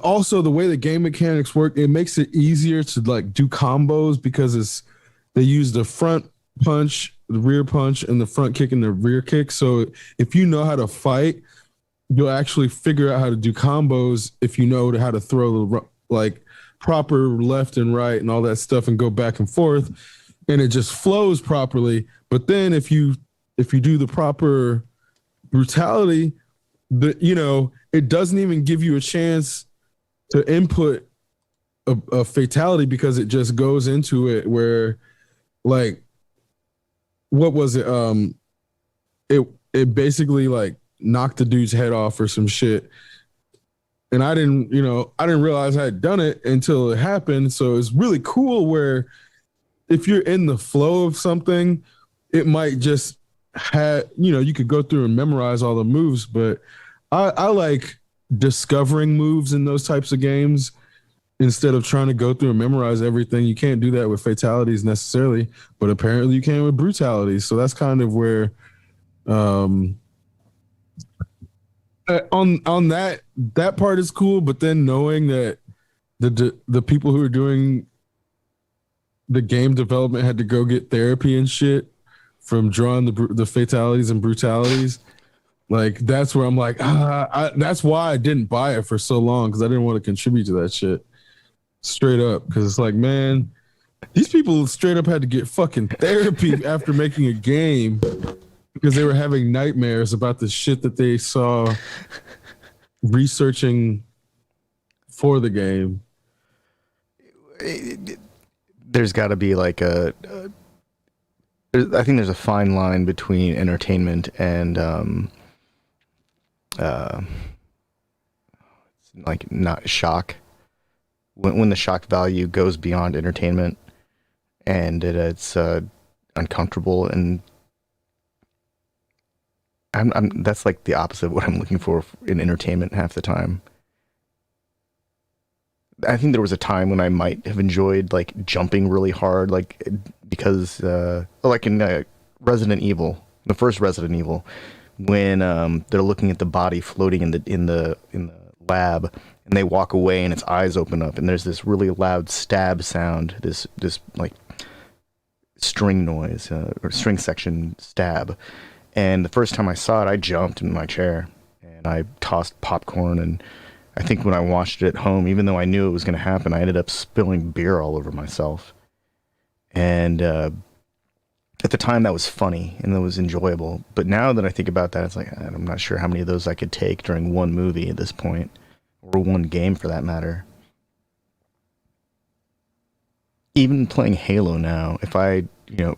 also the way the game mechanics work, it makes it easier to like do combos because they use the front punch, the rear punch, and the front kick and the rear kick. So if you know how to fight, you'll actually figure out how to do combos if you know how to throw the like proper left and right and all that stuff and go back and forth, and it just flows properly. But then if you do the proper brutality, it doesn't even give you a chance to input a fatality because it just goes into it where like what was it it basically like knocked the dude's head off or some shit, and I didn't realize I had done it until it happened. So it's really cool where if you're in the flow of something, it might just you could go through and memorize all the moves, but I like discovering moves in those types of games instead of trying to go through and memorize everything. You can't do that with fatalities necessarily, but apparently you can with brutalities. So that's kind of where on that part is cool, but then knowing that the people who are doing the game development had to go get therapy and shit from drawing the fatalities and brutalities, like that's where I'm like, that's why I didn't buy it for so long, because I didn't want to contribute to that shit straight up. Because it's like, man, these people straight up had to get fucking therapy after making a game because they were having nightmares about the shit that they saw researching for the game. There's got to be like I think there's a fine line between entertainment and like not shock. When the shock value goes beyond entertainment and it's uncomfortable, and I'm that's like the opposite of what I'm looking for in entertainment half the time. I think there was a time when I might have enjoyed like jumping really hard, like because like in Resident Evil, the first Resident Evil, when they're looking at the body floating in the lab, and they walk away and its eyes open up, and there's this really loud stab sound, this like string noise or string section stab. And the first time I saw it, I jumped in my chair and I tossed popcorn, and I think when I watched it at home, even though I knew it was going to happen, I ended up spilling beer all over myself. And at the time, that was funny and that was enjoyable. But now that I think about that, it's like, I'm not sure how many of those I could take during one movie at this point, or one game for that matter. Even playing Halo now, if I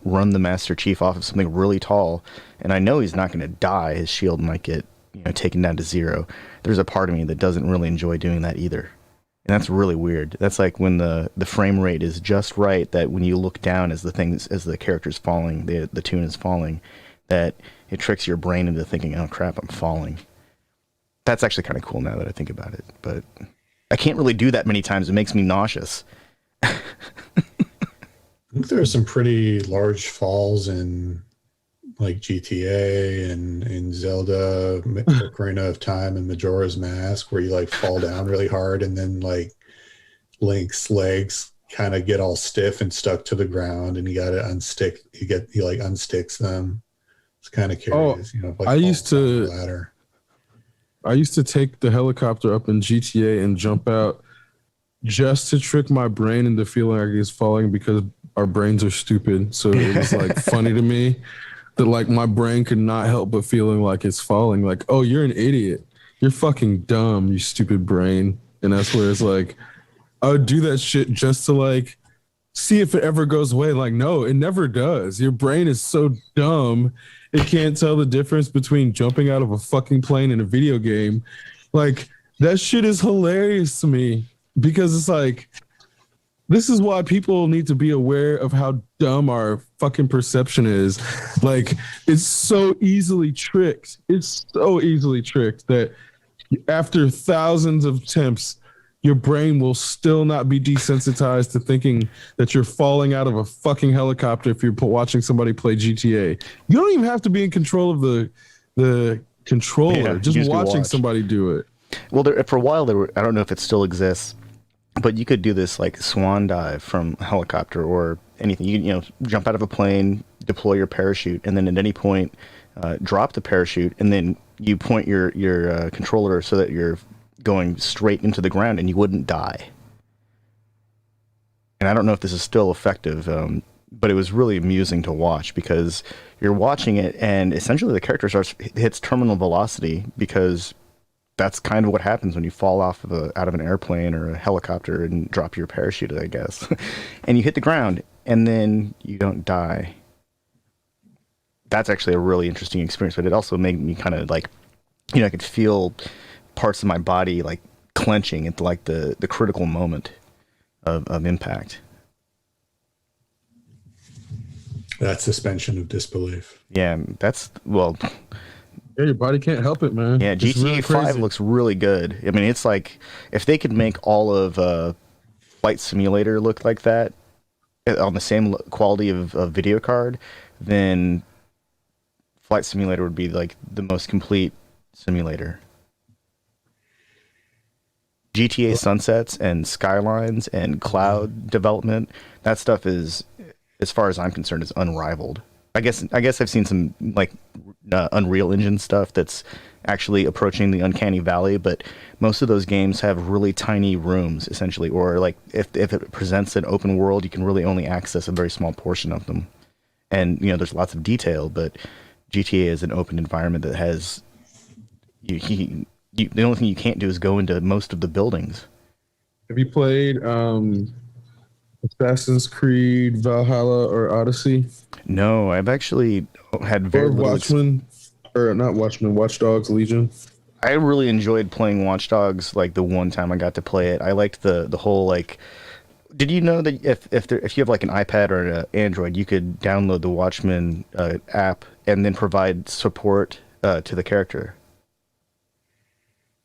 run the Master Chief off of something really tall, and I know he's not going to die, his shield might get taken down to 0. There's a part of me that doesn't really enjoy doing that either. And that's really weird. That's like when the frame rate is just right, that when you look down as the character's falling, the tune is falling, that it tricks your brain into thinking, oh crap, I'm falling. That's actually kind of cool now that I think about it. But I can't really do that many times. It makes me nauseous. I think there are some pretty large falls in like GTA and in Zelda, Ocarina of Time, and Majora's Mask, where you like fall down really hard and then like Link's legs kind of get all stiff and stuck to the ground, and you got to unstick. He like unsticks them. It's kind of curious, like I used to ladder. I used to take the helicopter up in GTA and jump out just to trick my brain into feeling like it's falling, because our brains are stupid. So it was like funny to me that like my brain could not help but feeling like it's falling. Like, oh, you're an idiot. You're fucking dumb, you stupid brain. And that's where it's like, I would do that shit just to like see if it ever goes away. Like, no, it never does. Your brain is so dumb. It can't tell the difference between jumping out of a fucking plane in a video game. Like, that shit is hilarious to me, because it's like, this is why people need to be aware of how dumb our fucking perception is. Like, it's so easily tricked. It's so easily tricked that after thousands of attempts, your brain will still not be desensitized to thinking that you're falling out of a fucking helicopter if you're watching somebody play GTA. You don't even have to be in control of the controller. Yeah, just watching somebody do it. Well, for a while, I don't know if it still exists, but you could do this like swan dive from a helicopter or anything. You jump out of a plane, deploy your parachute, and then at any point drop the parachute, and then you point your controller so that you're going straight into the ground and you wouldn't die. And I don't know if this is still effective, but it was really amusing to watch, because you're watching it and essentially the character hits terminal velocity, because that's kind of what happens when you fall off out of an airplane or a helicopter and drop your parachute, I guess. And you hit the ground and then you don't die. That's actually a really interesting experience, but it also made me kind of like, I could feel parts of my body like clenching at like the critical moment of impact. That suspension of disbelief. Yeah, Yeah, your body can't help it, man. Yeah, GTA really 5 looks really good. I mean, it's like, if they could make all of Flight Simulator look like that on the same quality of video card, then Flight Simulator would be like the most complete simulator. GTA Sunsets and Skylines and cloud development, that stuff is, as far as I'm concerned, is unrivaled. I guess I've seen some like Unreal Engine stuff that's actually approaching the uncanny valley, but most of those games have really tiny rooms, essentially, or like if it presents an open world, you can really only access a very small portion of them. And there's lots of detail, but GTA is an open environment that has the only thing you can't do is go into most of the buildings. Have you played Assassin's Creed Valhalla or Odyssey? No, I've actually had very little Watch Dogs Legion. I really enjoyed playing Watch Dogs, like the one time I got to play it. I liked the whole like. Did you know that if you have like an iPad or an Android, you could download the Watchmen app and then provide support to the character?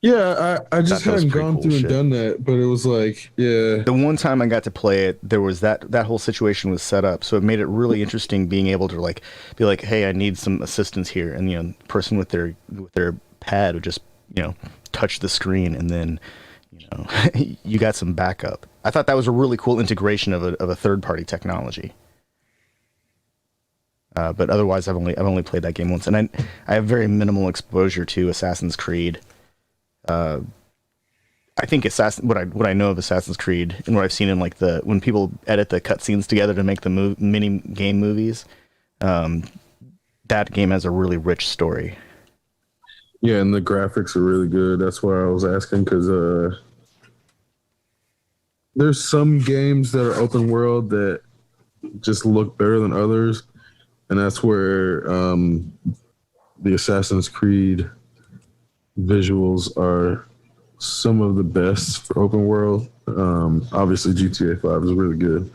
Yeah, I just hadn't gone through and done that, but it was like, yeah. The one time I got to play it, there was that whole situation was set up, so it made it really interesting being able to like be like, hey, I need some assistance here, and the person with their pad would just touch the screen, and then you got some backup. I thought that was a really cool integration of a third party technology. But otherwise, I've only played that game once, and I have very minimal exposure to Assassin's Creed. I think what I know of Assassin's Creed and what I've seen in like when people edit the cutscenes together to make the mini game movies, that game has a really rich story. Yeah, and the graphics are really good. That's why I was asking, because there's some games that are open world that just look better than others, and that's where the Assassin's Creed visuals are some of the best for open world. Obviously GTA 5 is really good.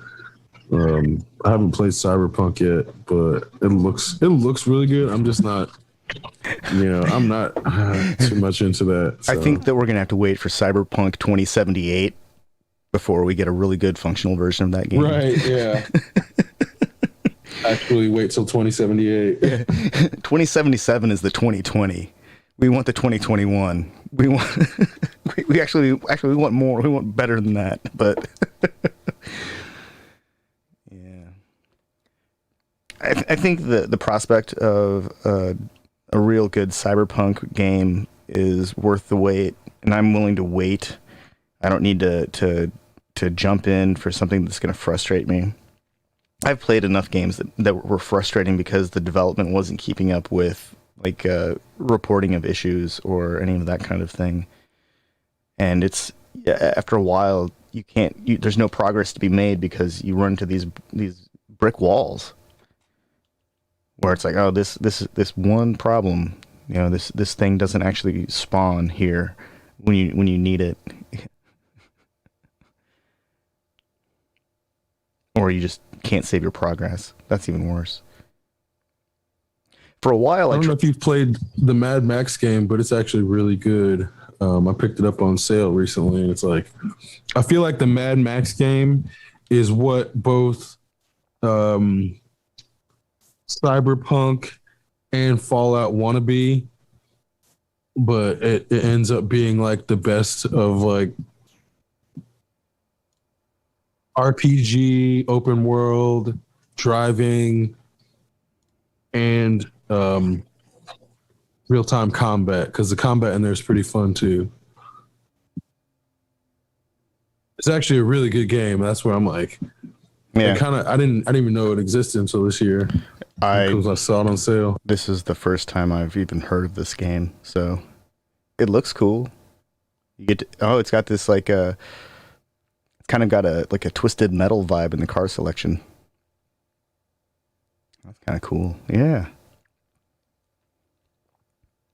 I haven't played Cyberpunk yet, but it looks really good. I'm just not I'm not too much into that. I So. think that we're going to have to wait for Cyberpunk 2078 before we get a really good functional version of that game. Right, yeah. Actually, wait till 2078. 2077 is the 2020. We want the 2021. We want we actually we want more. We want better than that. But yeah, I think the prospect of a real good Cyberpunk game is worth the wait, and I'm willing to wait. I don't need to jump in for something that's going to frustrate me. I've played enough games that were frustrating because the development wasn't keeping up with like reporting of issues or any of that kind of thing. And it's after a while you can't. There's no progress to be made because you run into these brick walls where it's like, oh, this one problem. This thing doesn't actually spawn here when you need it. Or you just can't save your progress. That's even worse. For a while, I don't know if you've played the Mad Max game, but it's actually really good. I picked it up on sale recently, and it's like, I feel like the Mad Max game is what both Cyberpunk and Fallout want to be, but it ends up being like the best of like RPG, open world, driving, and real-time combat, because the combat in there is pretty fun too. It's actually a really good game. That's where I'm like, yeah, I didn't even know it existed until this year. Because I saw it on sale. This is the first time I've even heard of this game, so it looks cool. It's got this like kind of got a Twisted Metal vibe in the car selection. That's kind of cool. Yeah.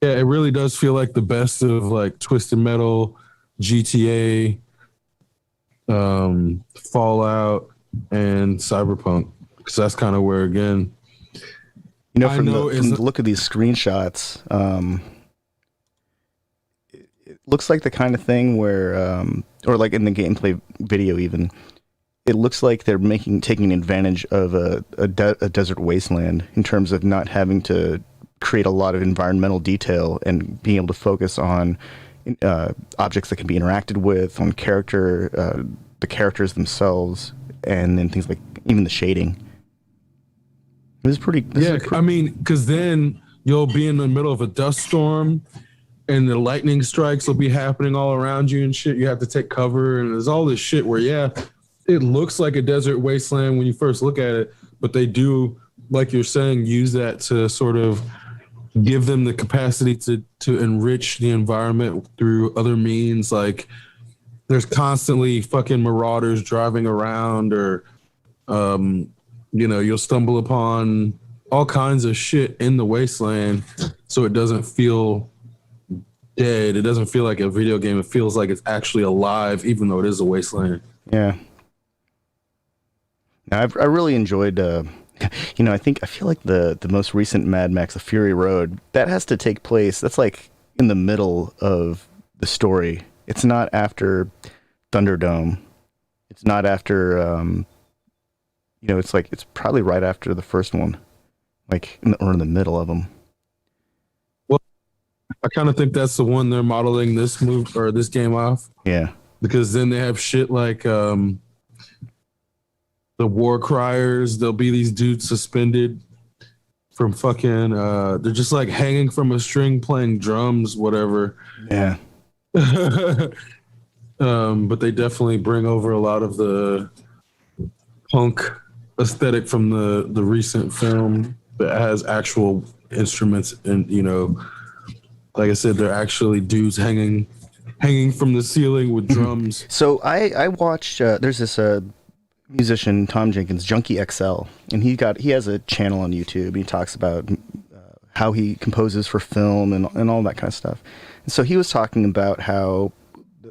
Yeah, it really does feel like the best of like Twisted Metal, GTA, Fallout, and Cyberpunk. Because that's kind of where, again, from the look of these screenshots, it looks like the kind of thing where, or like in the gameplay video even, it looks like they're taking advantage of a desert wasteland in terms of not having to create a lot of environmental detail and being able to focus on objects that can be interacted with, on the characters themselves, and then things like even the shading. I mean, because then you'll be in the middle of a dust storm and the lightning strikes will be happening all around you and shit. You have to take cover, and there's all this shit where, yeah, it looks like a desert wasteland when you first look at it, but they do, like you're saying, use that to sort of give them the capacity to enrich the environment through other means. Like there's constantly fucking marauders driving around, or you'll stumble upon all kinds of shit in the wasteland, so it doesn't feel dead. It doesn't feel like a video game. It feels like it's actually alive, even though it is a wasteland. Yeah. Now, I really enjoyed. I feel like the most recent Mad Max, The Fury Road, that has to take place. That's like in the middle of the story. It's not after Thunderdome. It's not after. It's probably right after the first one, or in the middle of them. Well, I kind of think that's the one they're modeling this game off. Yeah, because then they have shit like the War Criers. There'll be these dudes suspended from fucking. They're just like hanging from a string playing drums, whatever. Yeah. But they definitely bring over a lot of the punk aesthetic from the recent film that has actual instruments, and like I said, they're actually dudes hanging from the ceiling with drums. So I watched. There's this musician Tom Jenkins, Junkie XL, and he has a channel on YouTube. He talks about how he composes for film and all that kind of stuff. And so he was talking about how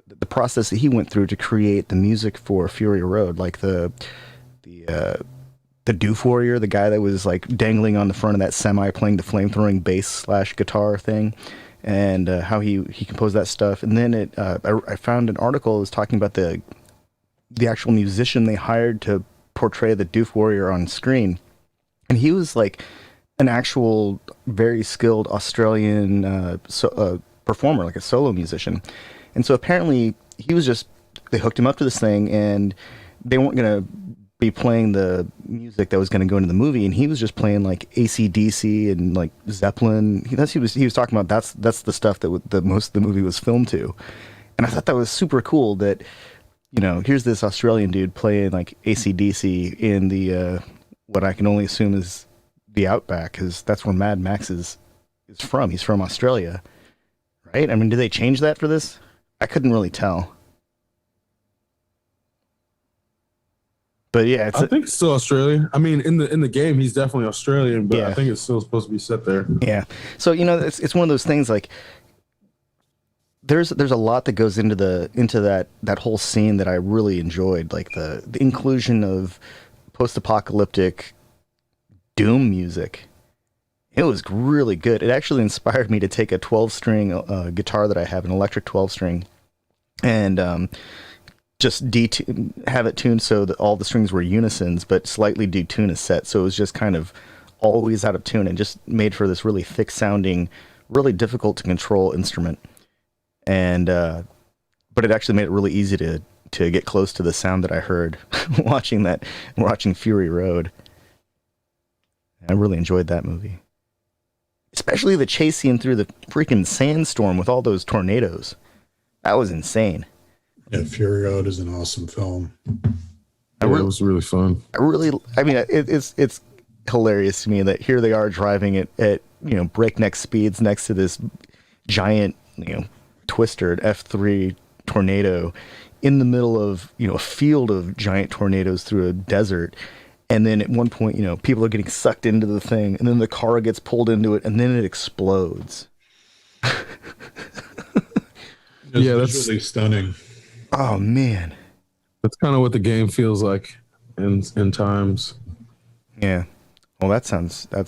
the process that he went through to create the music for Fury Road, like the the Doof Warrior, the guy that was like dangling on the front of that semi playing the flame-throwing bass / guitar thing, and how he composed that stuff. And then I found an article that was talking about the actual musician they hired to portray the Doof Warrior on screen, and he was like an actual very skilled Australian performer, like a solo musician. And so apparently they hooked him up to this thing, and they weren't going to be playing the music that was going to go into the movie, and he was just playing like AC/DC and like Zeppelin. He was talking about that's the stuff that the most of the movie was filmed to. And I thought that was super cool that, here's this Australian dude playing like AC/DC in the what I can only assume is the Outback, because that's where Mad Max is from. He's from Australia, right? I mean, did they change that for this? I couldn't really tell. But yeah, I think it's still Australia. I mean, in the game, he's definitely Australian, but I think it's still supposed to be set there. Yeah. So it's one of those things like there's a lot that goes into that whole scene that I really enjoyed, like the inclusion of post-apocalyptic doom music. It was really good. It actually inspired me to take a 12-string guitar that I have, an electric 12-string, and just have it tuned so that all the strings were unisons, but slightly detune a set. So it was just kind of always out of tune, and just made for this really thick-sounding, really difficult to control instrument. And but it actually made it really easy to get close to the sound that I heard watching Fury Road. I really enjoyed that movie. Especially the chase scene through the freaking sandstorm with all those tornadoes. That was insane. Yeah, Fury Road is an awesome film. It was really fun. It's hilarious to me that here they are driving at breakneck speeds next to this giant, twister F3 tornado in the middle of, a field of giant tornadoes through a desert. And then at one point, people are getting sucked into the thing, and then the car gets pulled into it, and then it explodes. That's really stunning. Oh man, that's kind of what the game feels like in times. Yeah. Well, that sounds good.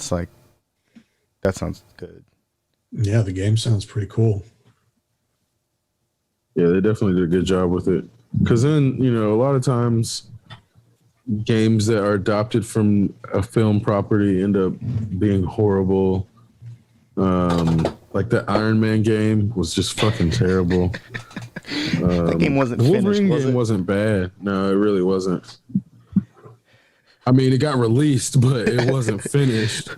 Yeah, the game sounds pretty cool. Yeah, they definitely did a good job with it. Because then, a lot of times games that are adopted from a film property end up being horrible. Like the Iron Man game was just fucking terrible. That game wasn't the finished, Wolverine was game it? wasn't bad. No, it really wasn't. I mean, it got released, but it wasn't finished.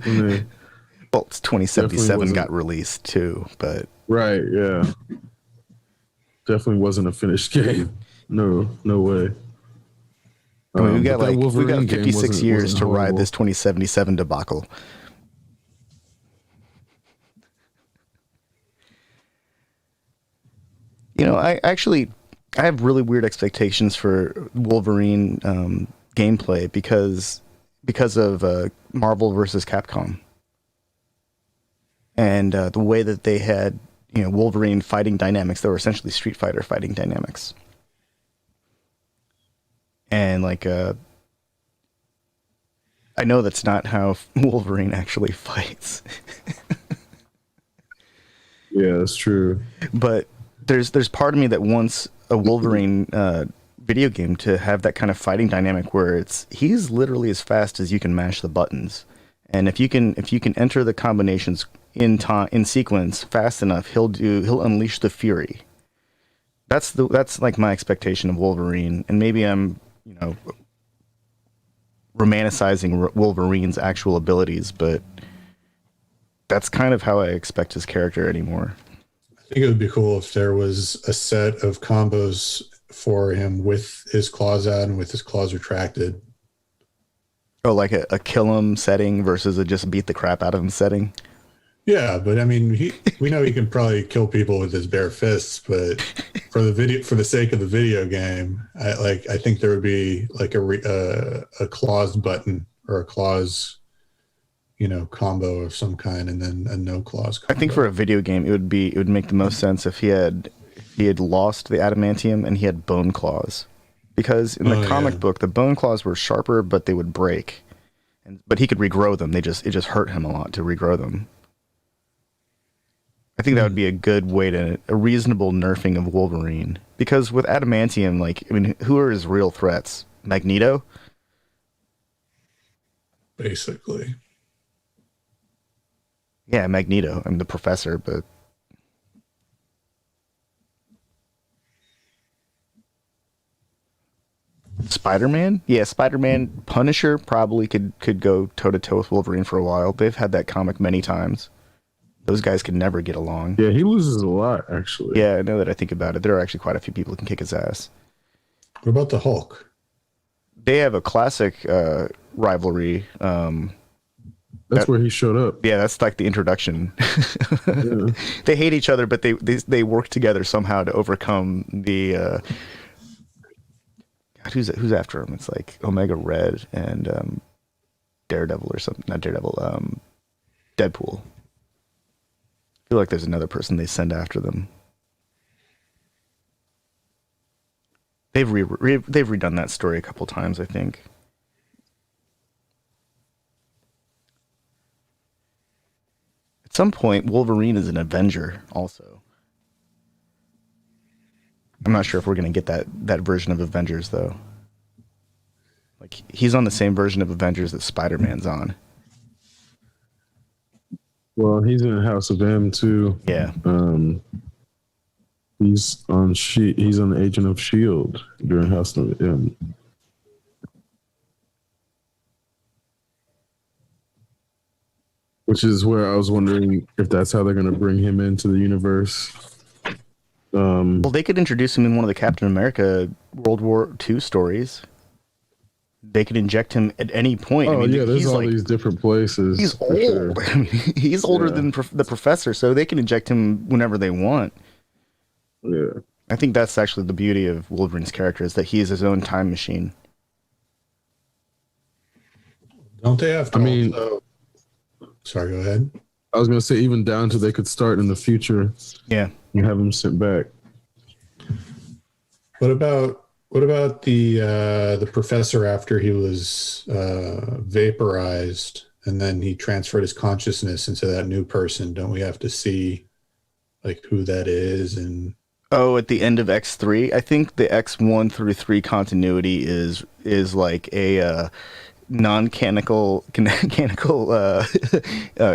Well, it's 2077 got released too, but right, yeah, definitely wasn't a finished game. No way. I mean, we got 56 years to horrible. ride this 2077 debacle. I have really weird expectations for Wolverine gameplay because of Marvel versus Capcom and the way that they had Wolverine fighting dynamics that were essentially Street Fighter fighting dynamics, and I know that's not how Wolverine actually fights. Yeah, that's true. But there's part of me that wants a Wolverine video game to have that kind of fighting dynamic where he's literally as fast as you can mash the buttons, and if you can enter the combinations in sequence fast enough, he'll unleash the fury. That's like my expectation of Wolverine, and maybe I'm romanticizing Wolverine's actual abilities, but that's kind of how I expect his character anymore. I think it would be cool if there was a set of combos for him with his claws out and with his claws retracted. Oh, like a kill him setting versus a just beat the crap out of him setting? Yeah, but I mean, we know he can probably kill people with his bare fists, but for the sake of the video game, I think there would be like a claws button or a claws combo of some kind, and then a no claws combo. I think for a video game, it would make the most sense if he had lost the adamantium and he had bone claws, because in the comic book, the bone claws were sharper, but they would break. but he could regrow them. It just hurt him a lot to regrow them. I think that would be a good way a reasonable nerfing of Wolverine. Because with adamantium, like, I mean, who are his real threats? Magneto? Basically. Yeah, Magneto. I'm the professor, but Spider-Man? Yeah, Spider-Man. Punisher probably could go toe-to-toe with Wolverine for a while. They've had that comic many times. Those guys could never get along. Yeah, he loses a lot, actually. Yeah, I know that I think about it. There are actually quite a few people who can kick his ass. What about the Hulk? They have a classic rivalry. That's where he showed up. Yeah, that's like the introduction. Yeah. They hate each other, but they work together somehow to overcome the... God, who's after him? It's like Omega Red and Daredevil or something. Not Daredevil. Deadpool. I feel like there's another person they send after them. They've redone that story a couple times, I think. At some point, Wolverine is an Avenger, also. I'm not sure if we're going to get that version of Avengers, though. Like, he's on the same version of Avengers that Spider-Man's on. Well, he's in House of M too. Yeah. He's on He's on the Agent of Shield during House of M. Which is where I was wondering if that's how they're going to bring him into the universe. Well, they could introduce him in one of the Captain America World War II stories. They could inject him at any point. Oh, I mean, yeah, there's he's all these different places. He's old. Sure. I mean, he's older than the professor, so they can inject him whenever they want. Yeah. I think that's actually the beauty of Wolverine's character, is that he is his own time machine. Don't they have to also... Sorry, go ahead. I was going to say, even down to they could start in the future. Yeah. And have him sent back. What about the professor after he was vaporized and then he transferred his consciousness into that new person? Don't we have to see like who that is? And at the end of X3, I think the X1 through 3 continuity is like a non-canonical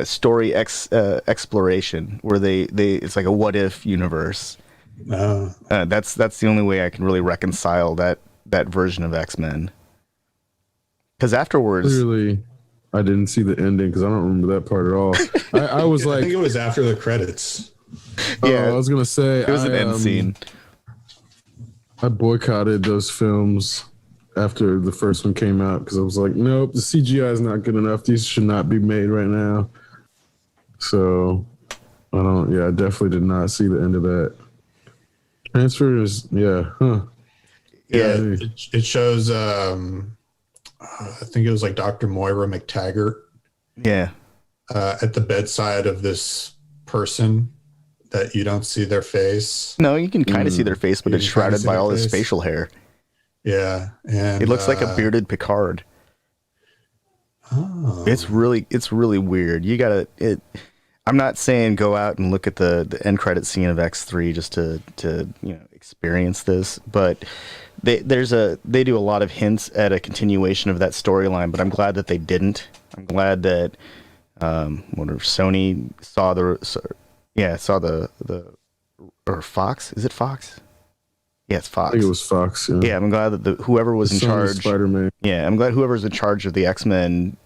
story exploration where they it's like a what if universe. That's the only way I can really reconcile that version of X-Men. Because afterwards, clearly, I didn't see the ending because I don't remember that part at all. I was I like, think it was after the credits. Yeah, I was gonna say it was an end scene. I boycotted those films after the first one came out because I was like, nope, the CGI is not good enough. These should not be made right now. So I definitely did not see the end of that. Transfers, it shows I think it was like Dr. Moira McTaggart at the bedside of this person that you don't see their face. No, you can kind of see their face, but it's shrouded by all his facial hair. Yeah, and it looks like a bearded Picard. Oh, it's really weird. You gotta I'm not saying go out and look at the end credit scene of X3 just to experience this, but they do a lot of hints at a continuation of that storyline, but I'm glad that they didn't. I'm glad that Sony saw or Fox. Is it Fox? Yeah, it's Fox. I think it was Fox. Yeah, I'm glad that whoever was in charge. Spider-Man. Yeah, I'm glad whoever's in charge of the X-Men.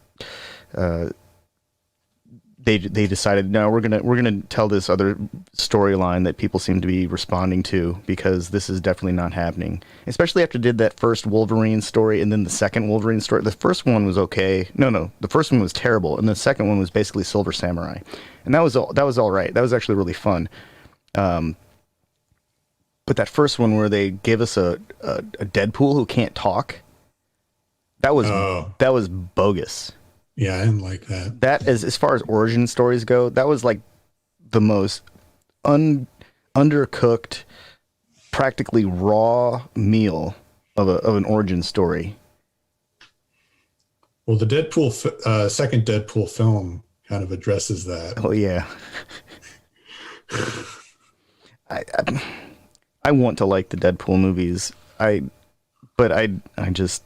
They decided, no, we're gonna tell this other storyline that people seem to be responding to, because this is definitely not happening. Especially after did that first Wolverine story and then the second Wolverine story. The first one was okay. No, the first one was terrible, and the second one was basically Silver Samurai, and that was all right. That was actually really fun. But that first one where they give us a Deadpool who can't talk, that was bogus. Yeah, I didn't like that. That is, as far as origin stories go, that was like the most undercooked, practically raw meal of an origin story. Well, the second Deadpool film kind of addresses that. Oh yeah. I want to like the Deadpool movies. But I just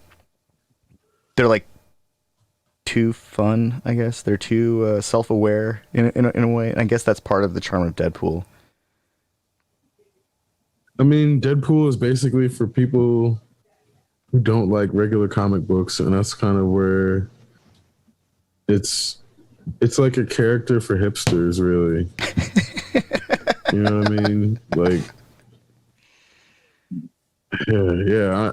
they're like too fun. I guess they're too self-aware in a way. And I guess that's part of the charm of Deadpool. I mean, Deadpool is basically for people who don't like regular comic books, and that's kind of where it's like a character for hipsters, really. You know what I mean? Like, I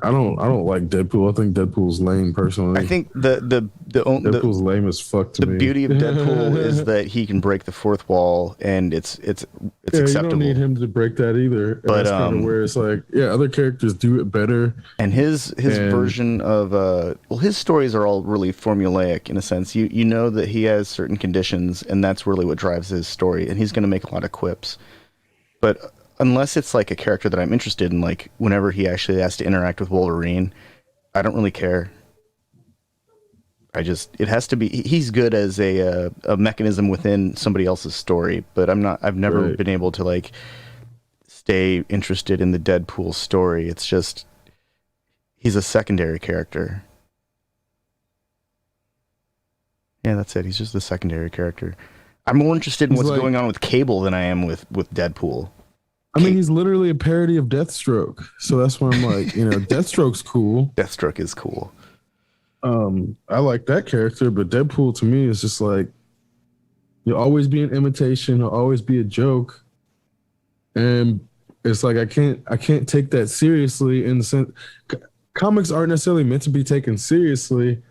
don't like Deadpool. I think Deadpool's lame personally. I think Deadpool's lame as fuck to the me. beauty of Deadpool is that he can break the fourth wall, and it's acceptable. You don't need him to break that either. And But that's kind of where it's like, other characters do it better. And his version of his stories are all really formulaic in a sense. You know that he has certain conditions, and that's really what drives his story. And he's going to make a lot of quips, but unless it's like a character that I'm interested in, like whenever he actually has to interact with Wolverine, I don't really care. It has to be, he's good as a mechanism within somebody else's story, but I've never been able to like stay interested in the Deadpool story. It's just, he's a secondary character. Yeah, that's it. He's just a secondary character. I'm more interested in what's going on with Cable than I am with Deadpool. I mean, he's literally a parody of Deathstroke. So that's why I'm like, Deathstroke's cool. Deathstroke is cool. I like that character, but Deadpool to me is just like, you'll always be an imitation, he'll always be a joke. And it's like I can't take that seriously in the sense comics aren't necessarily meant to be taken seriously,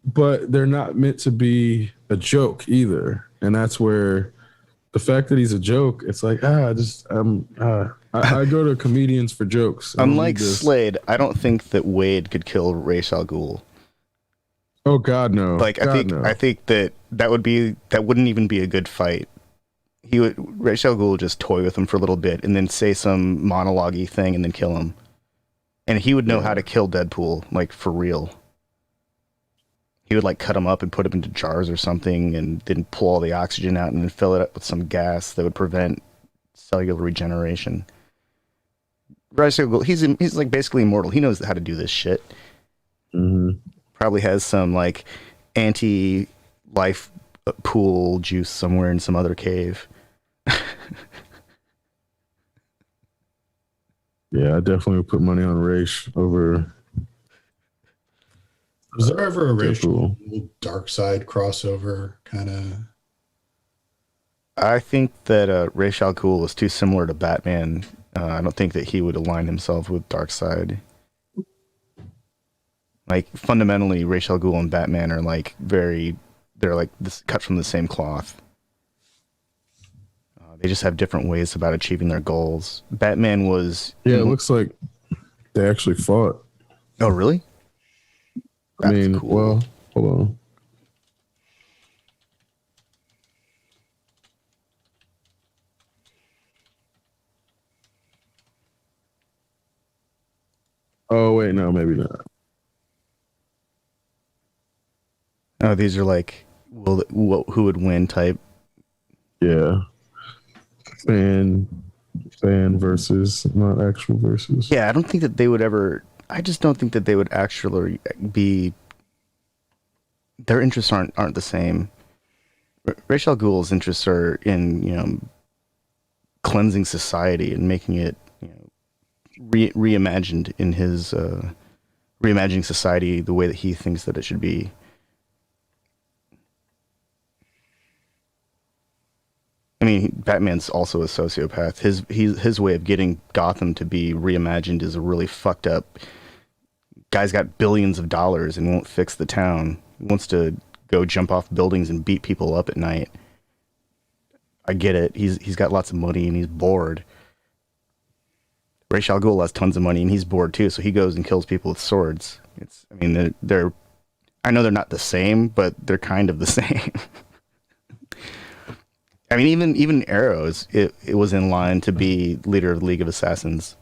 but they're not meant to be a joke either. And that's where the fact that he's a joke, it's like, I go to comedians for jokes. Unlike Slade, I don't think that Wade could kill Ra's al Ghul. Oh God, no! Like I think that wouldn't even be a good fight. Ra's al Ghul would just toy with him for a little bit and then say some monologue-y thing and then kill him. And he would know how to kill Deadpool, like for real. He would like cut him up and put him into jars or something and then pull all the oxygen out and then fill it up with some gas that would prevent cellular regeneration. Ra's al Ghul, he's like basically immortal. He knows how to do this shit. Mm-hmm. Probably has some like anti-life pool juice somewhere in some other cave. Yeah, I definitely would put money on Ra's over. Was there ever a racial dark side crossover kind of? I think that Ra's al Ghul is too similar to Batman. I don't think that he would align himself with Darkseid. Like fundamentally, Ra's al Ghul and Batman are like they're like this, cut from the same cloth. They just have different ways about achieving their goals. Batman was... Yeah, it looks like they actually fought. Oh, really? I mean, cool. Well, hold on. Oh, wait, no, maybe not. Oh, these are like, who would win type. Yeah. Fan versus, not actual versus. Yeah, I don't think that they would ever... I just don't think that they would actually be... Their interests aren't the same. Ra's al Ghul's interests are in, cleansing society and making it, reimagined in his... reimagining society the way that he thinks that it should be. I mean, Batman's also a sociopath. His way of getting Gotham to be reimagined is a really fucked up. Guy's got billions of dollars and won't fix the town. He wants to go jump off buildings and beat people up at night. I get it. He's got lots of money and he's bored. Ra's al Ghul has tons of money and he's bored too, so he goes and kills people with swords. They're I know they're not the same, but they're kind of the same. I mean, even Arrow, it was in line to be leader of the League of Assassins.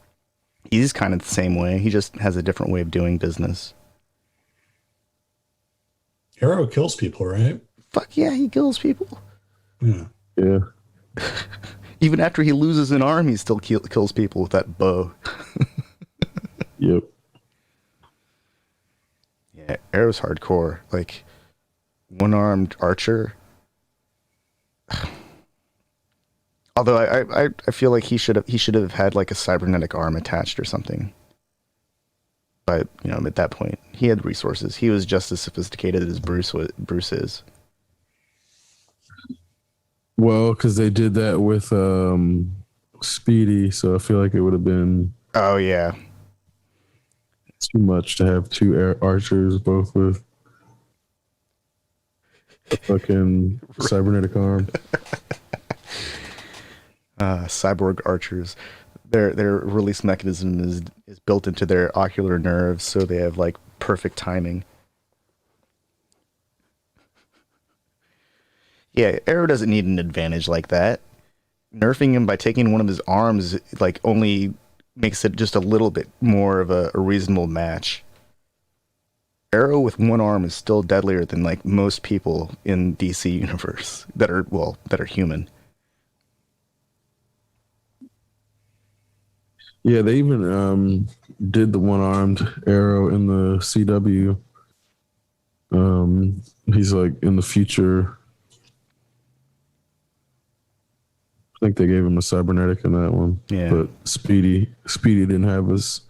He's kind of the same way. He just has a different way of doing business. Arrow kills people, right? Fuck yeah, he kills people. Yeah. Yeah. Even after he loses an arm, he still kills people with that bow. Yep. Yeah, Arrow's hardcore. Like, one-armed archer. Although I feel like he should have had like a cybernetic arm attached or something. But at that point, he had resources. He was just as sophisticated as Bruce is. Well, because they did that with Speedy, so I feel like it would have been Oh yeah, too much to have two archers, both with a fucking cybernetic arm. cyborg archers. Their release mechanism is built into their ocular nerves, so they have like perfect timing. Yeah, Arrow doesn't need an advantage like that. Nerfing him by taking one of his arms like only makes it just a little bit more of a reasonable match. Arrow with one arm is still deadlier than like most people in DC universe that are human. Yeah, they even did the one-armed Arrow in the CW. He's like in the future. I think they gave him a cybernetic in that one. Yeah. But Speedy didn't have his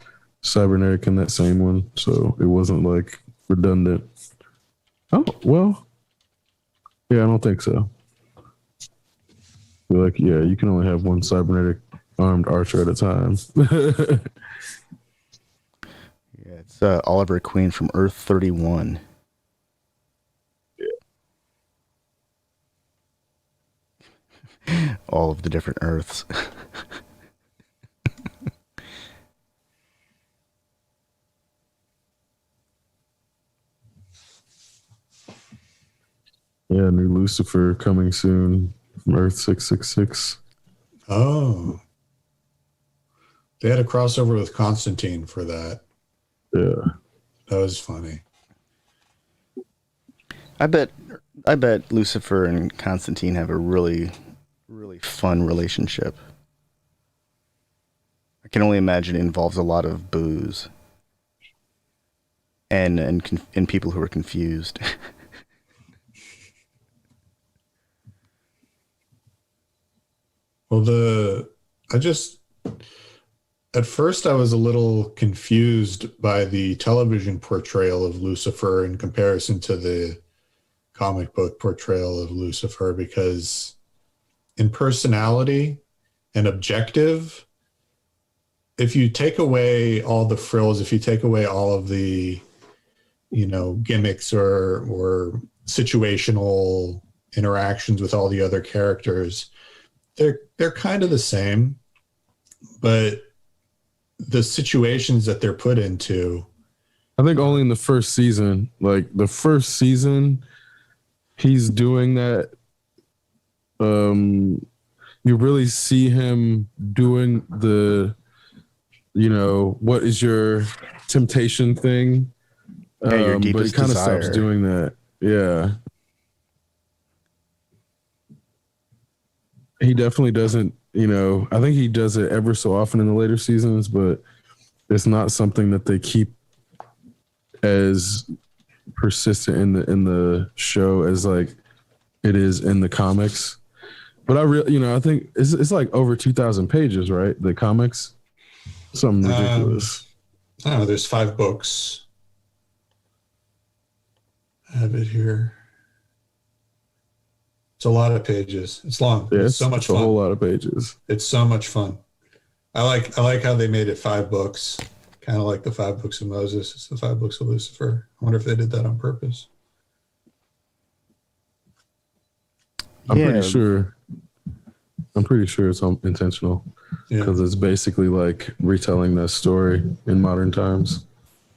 cybernetic in that same one, so it wasn't like redundant. Oh, well. Yeah, I don't think so. You're like, yeah, you can only have one cybernetic armed archer at a time. Yeah, it's Oliver Queen from Earth 31. Yeah. All of the different Earths. Yeah, new Lucifer coming soon from Earth 666. Oh. They had a crossover with Constantine for that. Yeah. That was funny. I bet Lucifer and Constantine have a really, really fun relationship. I can only imagine it involves a lot of booze and people who are confused. Well, at first I was a little confused by the television portrayal of Lucifer in comparison to the comic book portrayal of Lucifer, because in personality and objective, if you take away all the frills, if you take away all of the, gimmicks or situational interactions with all the other characters, they're kind of the same, but the situations that they're put into, I think only in the first season. Like the first season, he's doing that. You really see him doing the, what is your temptation thing? Yeah, your but he deepest kind of desire. stops doing that. Yeah. He definitely doesn't, I think he does it ever so often in the later seasons, but it's not something that they keep as persistent in the show as like it is in the comics. But I think it's like over 2,000 pages, right? The comics, something ridiculous. I don't know. There's 5 books. I have it here. It's a lot of pages. It's long. Yeah, it's so much fun. A whole lot of pages. It's so much fun. I like how they made it 5 books, kind of like the 5 books of Moses. It's the 5 books of Lucifer. I wonder if they did that on purpose. I'm pretty sure it's intentional, because it's basically like retelling that story in modern times.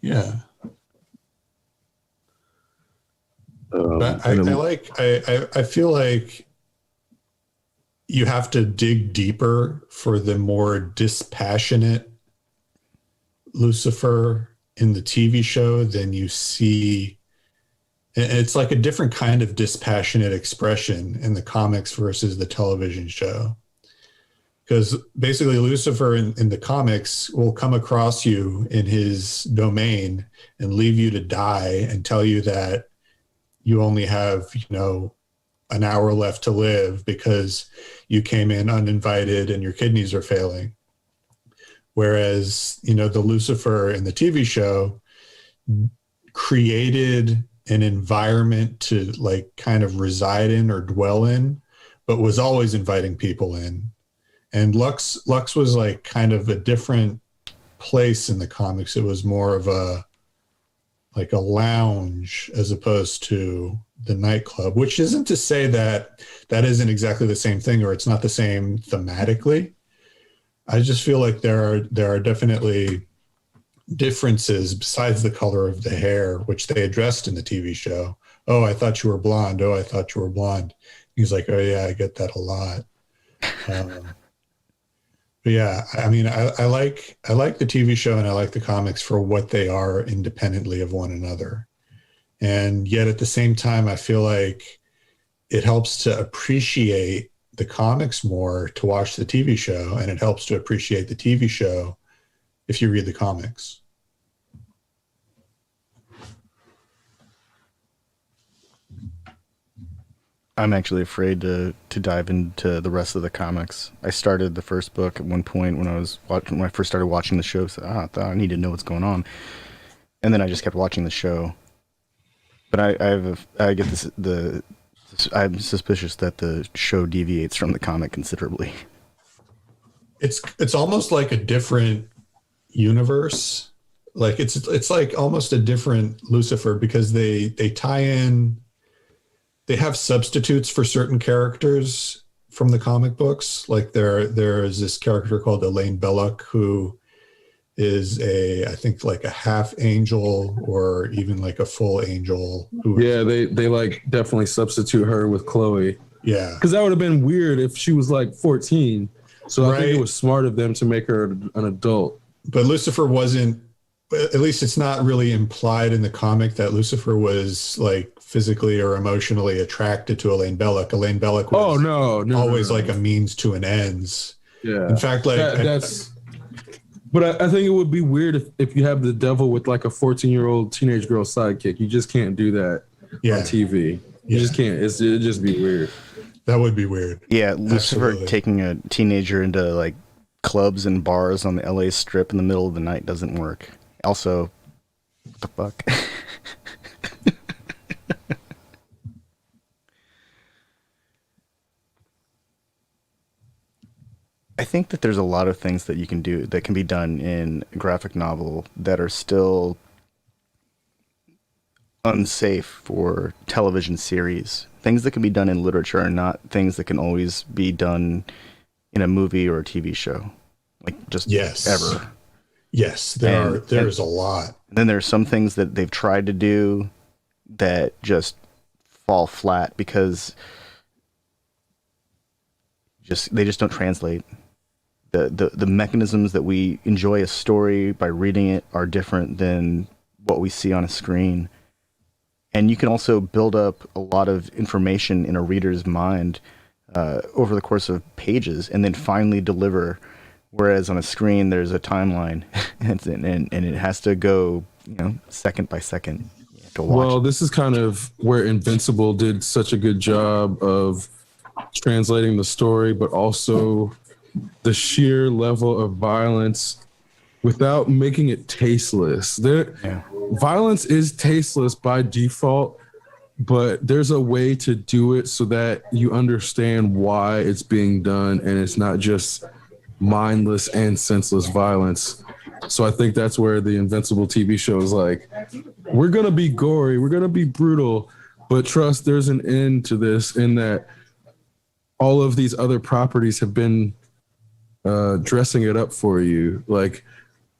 Yeah. But I feel like you have to dig deeper for the more dispassionate Lucifer in the TV show than you see It's like a different kind of dispassionate expression in the comics versus the television show. Because basically Lucifer in the comics will come across you in his domain and leave you to die and tell you that you only have, an hour left to live because you came in uninvited and your kidneys are failing. Whereas, the Lucifer in the TV show created an environment to like kind of reside in or dwell in, but was always inviting people in. And Lux was like kind of a different place in the comics. It was more of a lounge as opposed to the nightclub, which isn't to say that isn't exactly the same thing or it's not the same thematically. I just feel like there are definitely differences besides the color of the hair, which they addressed in the TV show. Oh, I thought you were blonde. Oh, I thought you were blonde. He's like, oh yeah, I get that a lot. But yeah, I mean, I like the TV show and I like the comics for what they are independently of one another. And yet at the same time, I feel like it helps to appreciate the comics more to watch the TV show, and it helps to appreciate the TV show if you read the comics. I'm actually afraid to dive into the rest of the comics. I started the first book at one point when I first started watching the show. So I thought I need to know what's going on, and then I just kept watching the show. But I'm suspicious that the show deviates from the comic considerably. It's almost like a different universe. Like it's like almost a different Lucifer because they tie in. They have substitutes for certain characters from the comic books. Like there's this character called Elaine Belloc who is I think like a half angel or even like a full angel. They like definitely substitute her with Chloe. Yeah. Because that would have been weird if she was like 14. So I think it was smart of them to make her an adult. But Lucifer wasn't, at least it's not really implied in the comic that Lucifer was like physically or emotionally attracted to Elaine Belloc. Elaine Belloc was always like a means to an ends. Yeah. In fact, like but I think it would be weird if you have the devil with like a 14-year-old teenage girl sidekick. You just can't do that on TV. You just can't. It'd just be weird. That would be weird. Yeah, Lucifer taking a teenager into like clubs and bars on the LA Strip in the middle of the night doesn't work. Also, what the fuck? I think that there's a lot of things that you can do that can be done in a graphic novel that are still unsafe for television series. Things that can be done in literature are not things that can always be done in a movie or a TV show. Like just ever. Yes, there's a lot. And then there's some things that they've tried to do that just fall flat because they just don't translate. The mechanisms that we enjoy a story by reading it are different than what we see on a screen. And you can also build up a lot of information in a reader's mind over the course of pages and then finally deliver. Whereas on a screen, there's a timeline and it has to go, second by second. Well, this is kind of where Invincible did such a good job of translating the story, but also the sheer level of violence without making it tasteless. Violence is tasteless by default, but there's a way to do it so that you understand why it's being done and it's not just mindless and senseless violence. So I think that's where the Invincible TV show is like, we're going to be gory, we're going to be brutal, but trust there's an end to this in that all of these other properties have been dressing it up for you. Like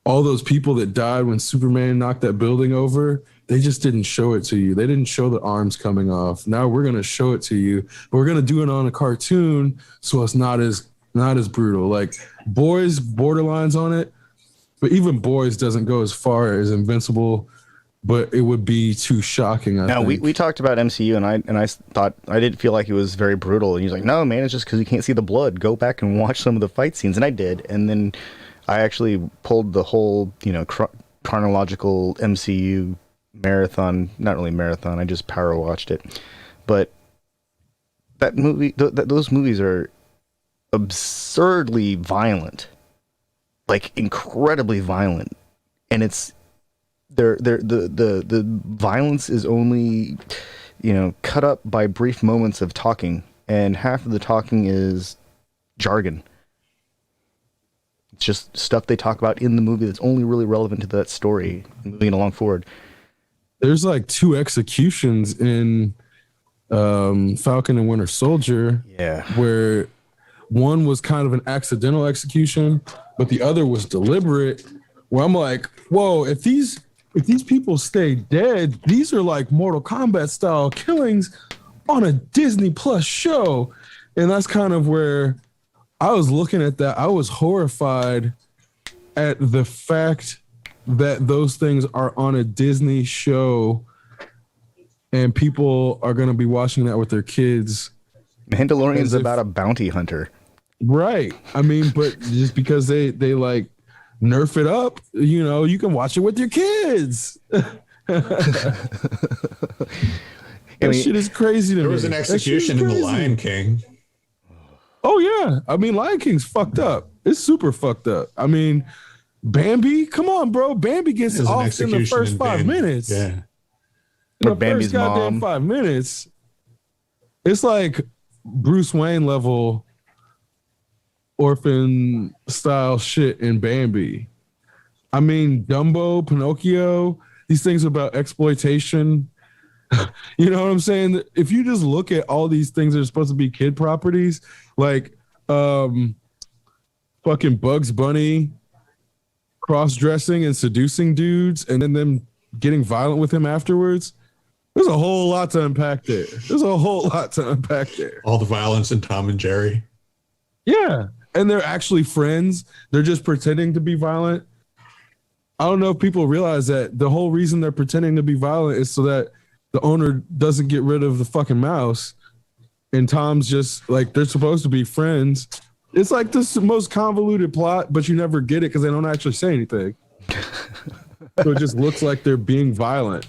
all those people that died when Superman knocked that building over, they just didn't show it to you. They didn't show the arms coming off. Now we're going to show it to you, but we're going to do it on a cartoon so it's not as brutal. Like Boys borderlines on it, but even Boys doesn't go as far as Invincible but it would be too shocking. I Now think. we talked about MCU, and I thought I didn't feel like it was very brutal. And he's like, no, man, it's just because you can't see the blood. Go back and watch some of the fight scenes, and I did. And then I actually pulled the whole chronological MCU marathon. Not really marathon. I just power watched it, but that movie, those movies are absurdly violent, like incredibly violent, and it's. The violence is only, cut up by brief moments of talking, and half of the talking is jargon. It's just stuff they talk about in the movie that's only really relevant to that story, moving it along forward. There's like 2 executions in Falcon and Winter Soldier. Yeah. Where one was kind of an accidental execution, but the other was deliberate. Where I'm like, whoa, if these people stay dead, these are like Mortal Kombat style killings on a Disney Plus show. And that's kind of where I was looking at that. I was horrified at the fact that those things are on a Disney show and people are going to be watching that with their kids. Mandalorian's about a bounty hunter. Right. I mean, but just because they like nerf it up, you can watch it with your kids. Shit is crazy to me. There was an execution in The Lion King. Oh yeah. I mean, Lion King's fucked up. It's super fucked up. I mean, Bambi, come on, bro. Bambi gets off in the first 5 minutes. Yeah. Or Bambi's mom. 5 minutes. It's like Bruce Wayne level orphan style shit in Bambi. I mean, Dumbo, Pinocchio, these things about exploitation. You know what I'm saying? If you just look at all these things that are supposed to be kid properties, like fucking Bugs Bunny cross-dressing and seducing dudes and then them getting violent with him afterwards, there's a whole lot to unpack there. All the violence in Tom and Jerry. Yeah. And they're actually friends. They're just pretending to be violent. I don't know if people realize that the whole reason they're pretending to be violent is so that the owner doesn't get rid of the fucking mouse. And Tom's just like, they're supposed to be friends. It's like this most convoluted plot, but you never get it because they don't actually say anything. So it just looks like they're being violent.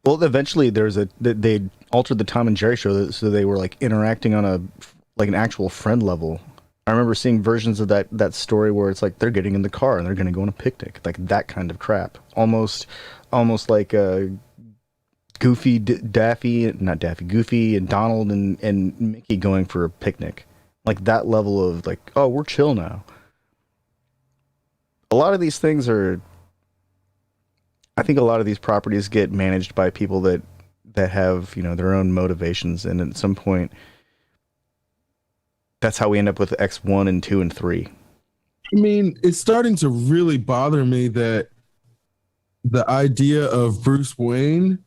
Well, eventually they altered the Tom and Jerry show so they were like interacting on an actual friend level. I remember seeing versions of that story where it's like they're getting in the car and they're going to go on a picnic, like that kind of crap. Almost like Goofy, Goofy and Donald and Mickey going for a picnic, like that level of like, oh, we're chill now. A lot of these things are. I think a lot of these properties get managed by people that have, their own motivations. And at some point, that's how we end up with X1 and 2 and 3. I mean, it's starting to really bother me that the idea of Bruce Wayne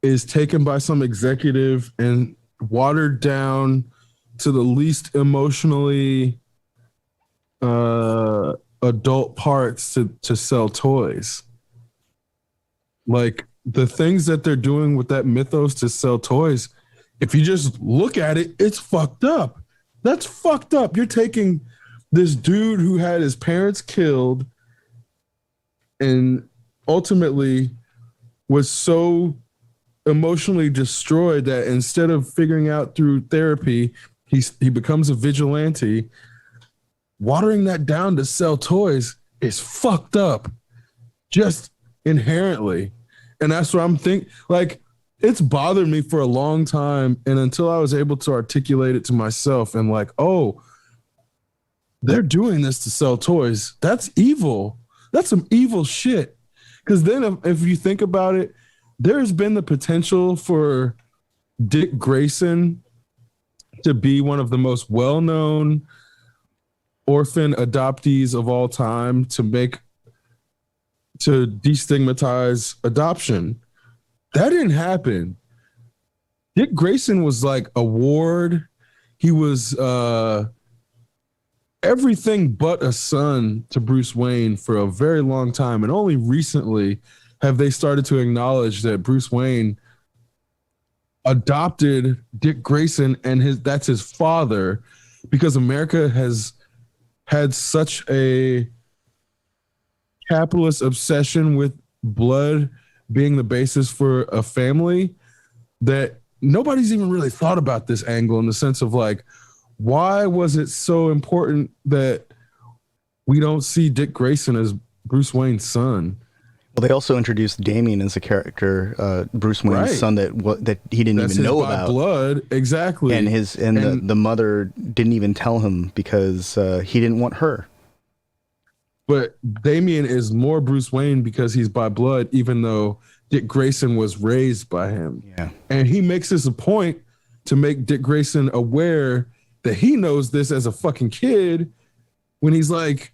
is taken by some executive and watered down to the least emotionally adult parts to sell toys. Like the things that they're doing with that mythos to sell toys, if you just look at it, it's fucked up. That's fucked up. You're taking this dude who had his parents killed and ultimately was so emotionally destroyed that instead of figuring out through therapy, he becomes a vigilante. Watering that down to sell toys is fucked up. Just inherently. And that's what I'm thinking. Like, it's bothered me for a long time. And until I was able to articulate it to myself and like, oh, they're doing this to sell toys. That's evil. That's some evil shit. Because then if you think about it, there's been the potential for Dick Grayson to be one of the most well-known orphan adoptees of all time to destigmatize adoption. That didn't happen. Dick Grayson was like a ward. He was everything but a son to Bruce Wayne for a very long time. And only recently have they started to acknowledge that Bruce Wayne adopted Dick Grayson and that's his father, because America has had such a capitalist obsession with blood being the basis for a family that nobody's even really thought about this angle, in the sense of like, why was it so important that we don't see Dick Grayson as Bruce Wayne's son? Well, they also introduced Damien as a character, Bruce Wayne's son, that he didn't even know about. Blood, exactly. And the mother didn't even tell him because he didn't want her. But Damien is more Bruce Wayne because he's by blood, even though Dick Grayson was raised by him. Yeah. And he makes this a point to make Dick Grayson aware that he knows this as a fucking kid, when he's like,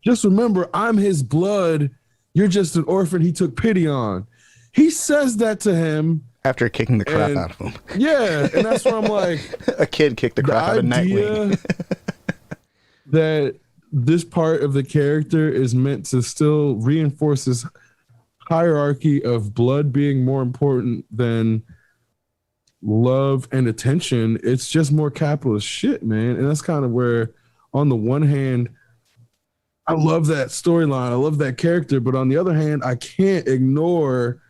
just remember, I'm his blood. You're just an orphan he took pity on. He says that to him. After kicking the crap out of him. Yeah, and that's where I'm like... a kid kicked the crap out of Nightwing. That this part of the character is meant to still reinforce this hierarchy of blood being more important than love and attention. It's just more capitalist shit, man. And that's kind of where, on the one hand, I love that storyline, I love that character, but on the other hand, I can't ignore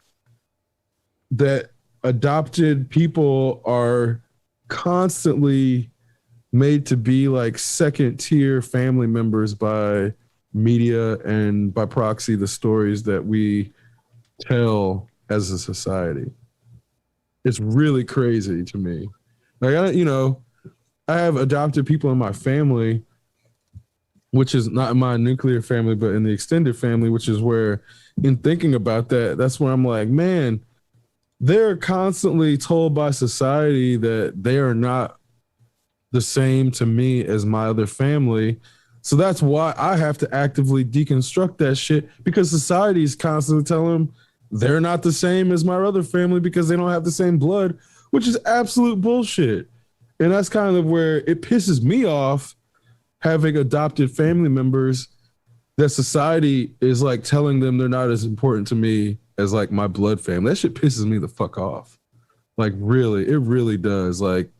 that adopted people are constantly made to be like second tier family members by media and by proxy the stories that we tell as a society. It's really crazy to me. Like, I have adopted people in my family, which is not in my nuclear family, but in the extended family, which is where, in thinking about that, that's where I'm like, man, they're constantly told by society that they are not the same to me as my other family. So that's why I have to actively deconstruct that shit, because society is constantly telling them they're not the same as my other family because they don't have the same blood, which is absolute bullshit. And that's kind of where it pisses me off, having adopted family members that society is like telling them they're not as important to me as like my blood family. That shit pisses me the fuck off. Like, really, it really does. Like,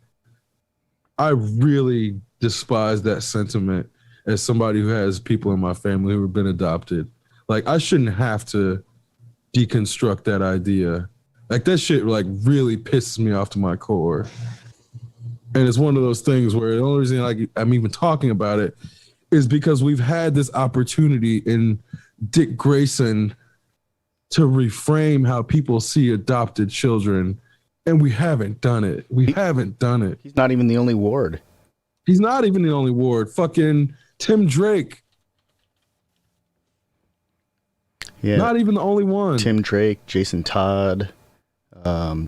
I really despise that sentiment as somebody who has people in my family who have been adopted. Like, I shouldn't have to deconstruct that idea. Like, that shit like really pisses me off to my core. And it's one of those things where the only reason like I'm even talking about it is because we've had this opportunity in Dick Grayson to reframe how people see adopted children, and we haven't done it. Haven't done it. He's not even the only ward. He's not even the only ward. Fucking Tim Drake. Yeah. Not even the only one. Tim Drake, Jason Todd,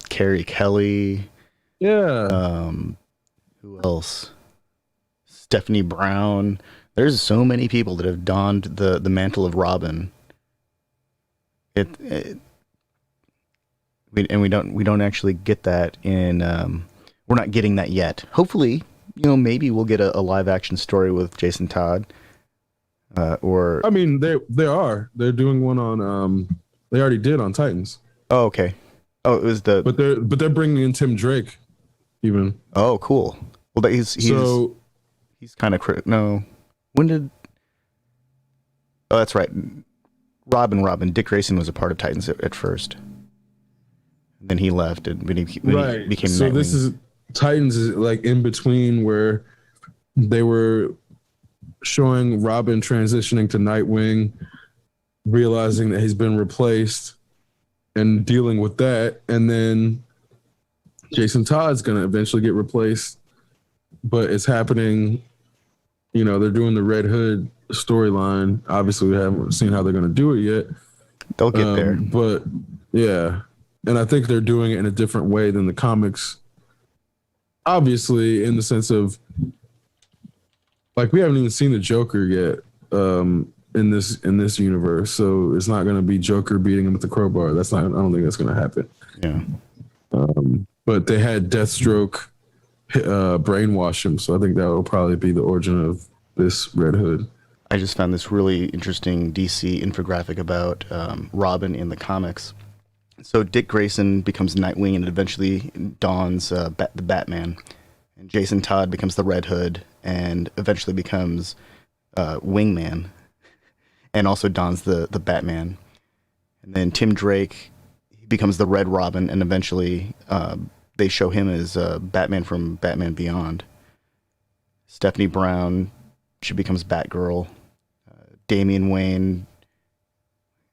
Carrie Kelly. Yeah. Who else? Stephanie Brown. There's so many people that have donned the mantle of Robin. We don't actually get that in. We're not getting that yet. Hopefully, maybe we'll get a live action story with Jason Todd. Or I mean, they're doing one on. They already did on Titans. Oh, okay. Oh, it was the. But they're bringing in Tim Drake, even. Oh, cool. Well, he's kind of no. When did? Oh, that's right. Robin. Dick Grayson was a part of Titans at first. Then he left, and when he became so Nightwing. This is Titans is like in between where they were showing Robin transitioning to Nightwing, realizing that he's been replaced, and dealing with that, and then Jason Todd's gonna eventually get replaced, but it's happening. They're doing the Red Hood storyline. Obviously, we haven't seen how they're gonna do it yet. They'll get there, but yeah. And I think they're doing it in a different way than the comics. Obviously, in the sense of, like, we haven't even seen the Joker yet in this universe, so it's not going to be Joker beating him with the crowbar. I don't think that's going to happen. Yeah. But they had Deathstroke brainwash him. So I think that will probably be the origin of this Red Hood. I just found this really interesting DC infographic about Robin in the comics. So Dick Grayson becomes Nightwing and eventually dons the Batman. And Jason Todd becomes the Red Hood and eventually becomes Wingman and also dons the Batman. And then Tim Drake, he becomes the Red Robin and eventually they show him as Batman from Batman Beyond. Stephanie Brown, she becomes Batgirl. Damian Wayne,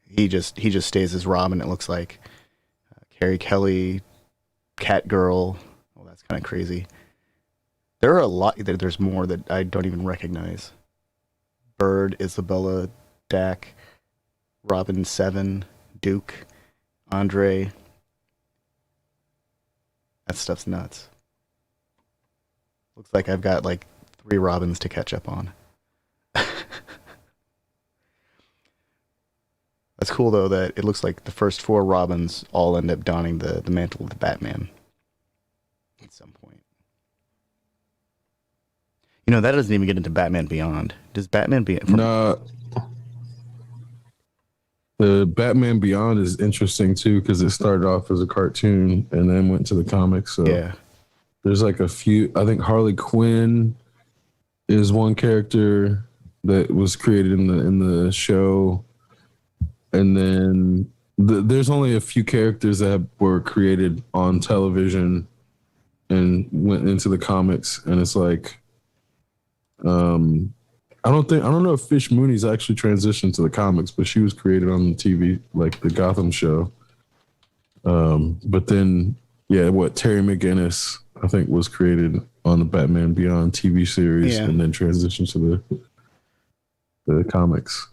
he just stays as Robin, it looks like. Carrie Kelly, Catgirl. Well, that's kind of crazy. There are a lot. There's more that I don't even recognize. Bird, Isabella, Dak, Robin 7, Duke, Andre. That stuff's nuts. Looks like I've got like 3 Robins to catch up on. That's cool, though, that it looks like the first 4 Robins all end up donning the mantle of the Batman at some point. You know, that doesn't even get into Batman Beyond. Does Batman Beyond... Nah, the Batman Beyond is interesting, too, because it started off as a cartoon and then went to the comics. So yeah. There's like a few... I think Harley Quinn is one character that was created in the show. And then there's only a few characters that were created on television and went into the comics. And it's like, I don't know if Fish Mooney's actually transitioned to the comics, but she was created on the TV, like the Gotham show. But then, yeah, Terry McGinnis, I think, was created on the Batman Beyond TV series and then transitioned to the comics.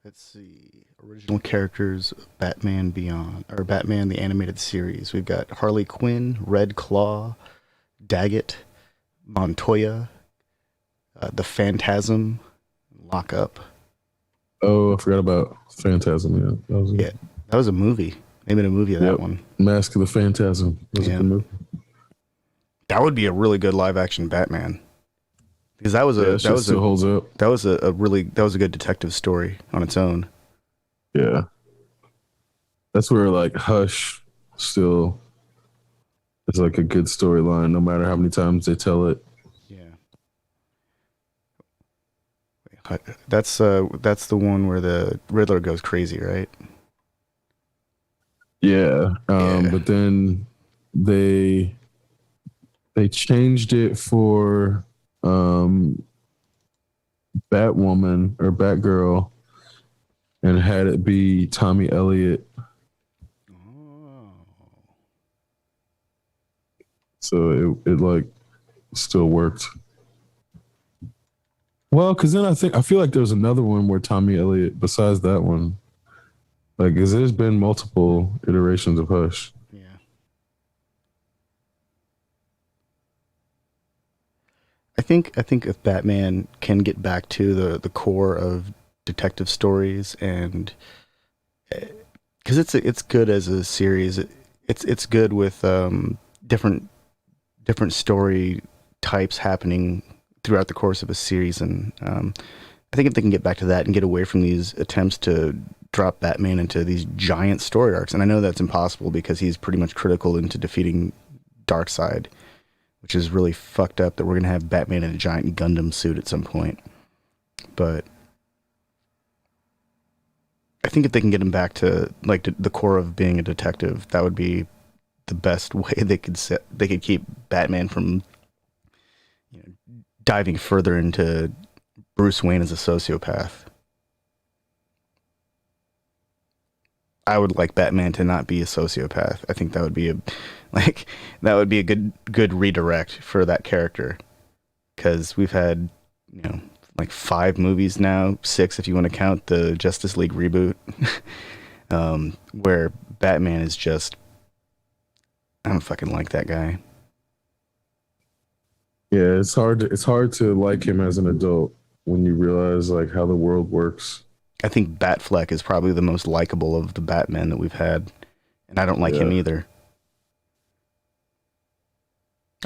Let's see. Original characters, Batman Beyond, or Batman the Animated Series. We've got Harley Quinn, Red Claw, Daggett, Montoya, the Phantasm, Lockup. Oh, I forgot about Phantasm. Yeah, that was a movie. They made a movie of that one. Mask of the Phantasm. That was a good movie. That would be a really good live action Batman. Because that was holds up. That was a good detective story on its own. Yeah. That's where like Hush still is like a good storyline, no matter how many times they tell it. Yeah. That's the one where the Riddler goes crazy, right? Yeah. But then they changed it for Batwoman or Batgirl and had it be Tommy Elliott. Oh. So it like still worked. Well, because then I feel like there was another one where Tommy Elliott, besides that one, like, because there's been multiple iterations of Hush. Yeah. I think if Batman can get back to the core of detective stories, and because it's good as a series, it's good with different story types happening throughout the course of a series, and I think if they can get back to that and get away from these attempts to drop Batman into these giant story arcs, and I know that's impossible because he's pretty much critical into defeating Darkseid, which is really fucked up that we're going to have Batman in a giant Gundam suit at some point. But I think if they can get him back to like the core of being a detective, that would be the best way they could keep Batman from diving further into Bruce Wayne as a sociopath. I would like Batman to not be a sociopath. I think that would be a good redirect for that character, because we've had like 5 movies now, 6 if you want to count the Justice League reboot, where Batman is just, I don't fucking like that guy. Yeah, it's hard to like him as an adult when you realize like how the world works. I think Batfleck is probably the most likable of the Batman that we've had, and I don't like him either.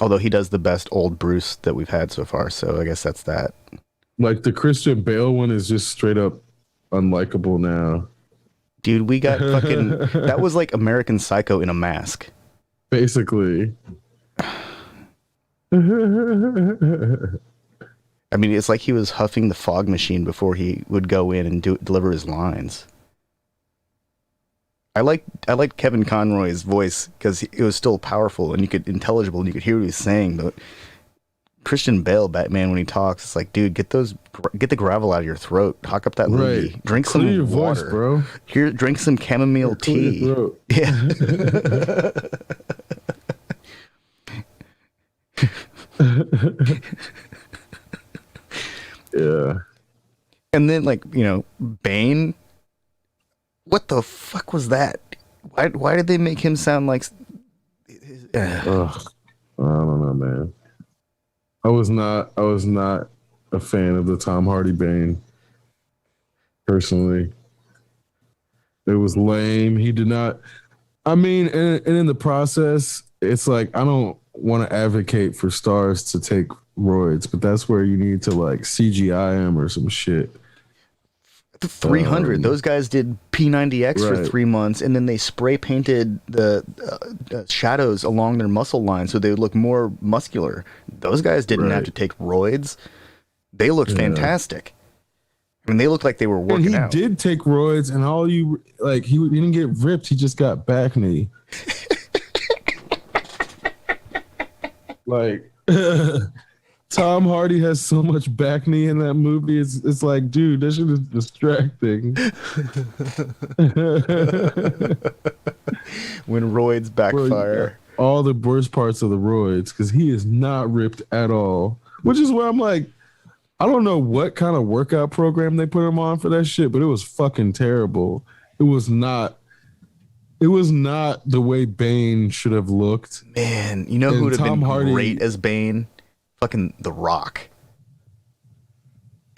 Although he does the best old Bruce that we've had so far, so I guess that's that. Like the Christian Bale one is just straight up unlikable now. Dude, we got fucking... That was like American Psycho in a mask. Basically. I mean, it's like he was huffing the fog machine before he would go in and deliver his lines. I liked Kevin Conroy's voice because it was still powerful and intelligible and you could hear what he was saying. But Christian Bale, Batman, when he talks, it's like, dude, get the gravel out of your throat, hawk up that loogie, Right. drink Clear some your water, voice, bro. Here, drink some chamomile tea. Yeah. Yeah. And then, like, you know, Bane. What the fuck was that? Why did they make him sound like? Ugh. I don't know, man. I was not a fan of the Tom Hardy Bane. Personally, it was lame. He did not. I mean, and in the process, it's like I don't want to advocate for stars to take roids, but that's where you need to like CGI him or some shit. 300. Those guys did P90X for Right. 3 months, and then they spray painted the shadows along their muscle line so they would look more muscular. Those guys didn't have Right. to take roids. They looked fantastic. I mean, they looked like they were And working he out. did take roids, and all you like, he didn't get ripped. He just got back knee. Like Tom Hardy has so much back knee in that movie. It's like, dude, that shit is distracting. When roids backfire. All the worst parts of the roids, because he is not ripped at all. Which is where I'm like, I don't know what kind of workout program they put him on for that shit, but it was fucking terrible. It was not the way Bane should have looked. Man, you know who And would have been Tom Hardy- great as Bane? Fucking The Rock.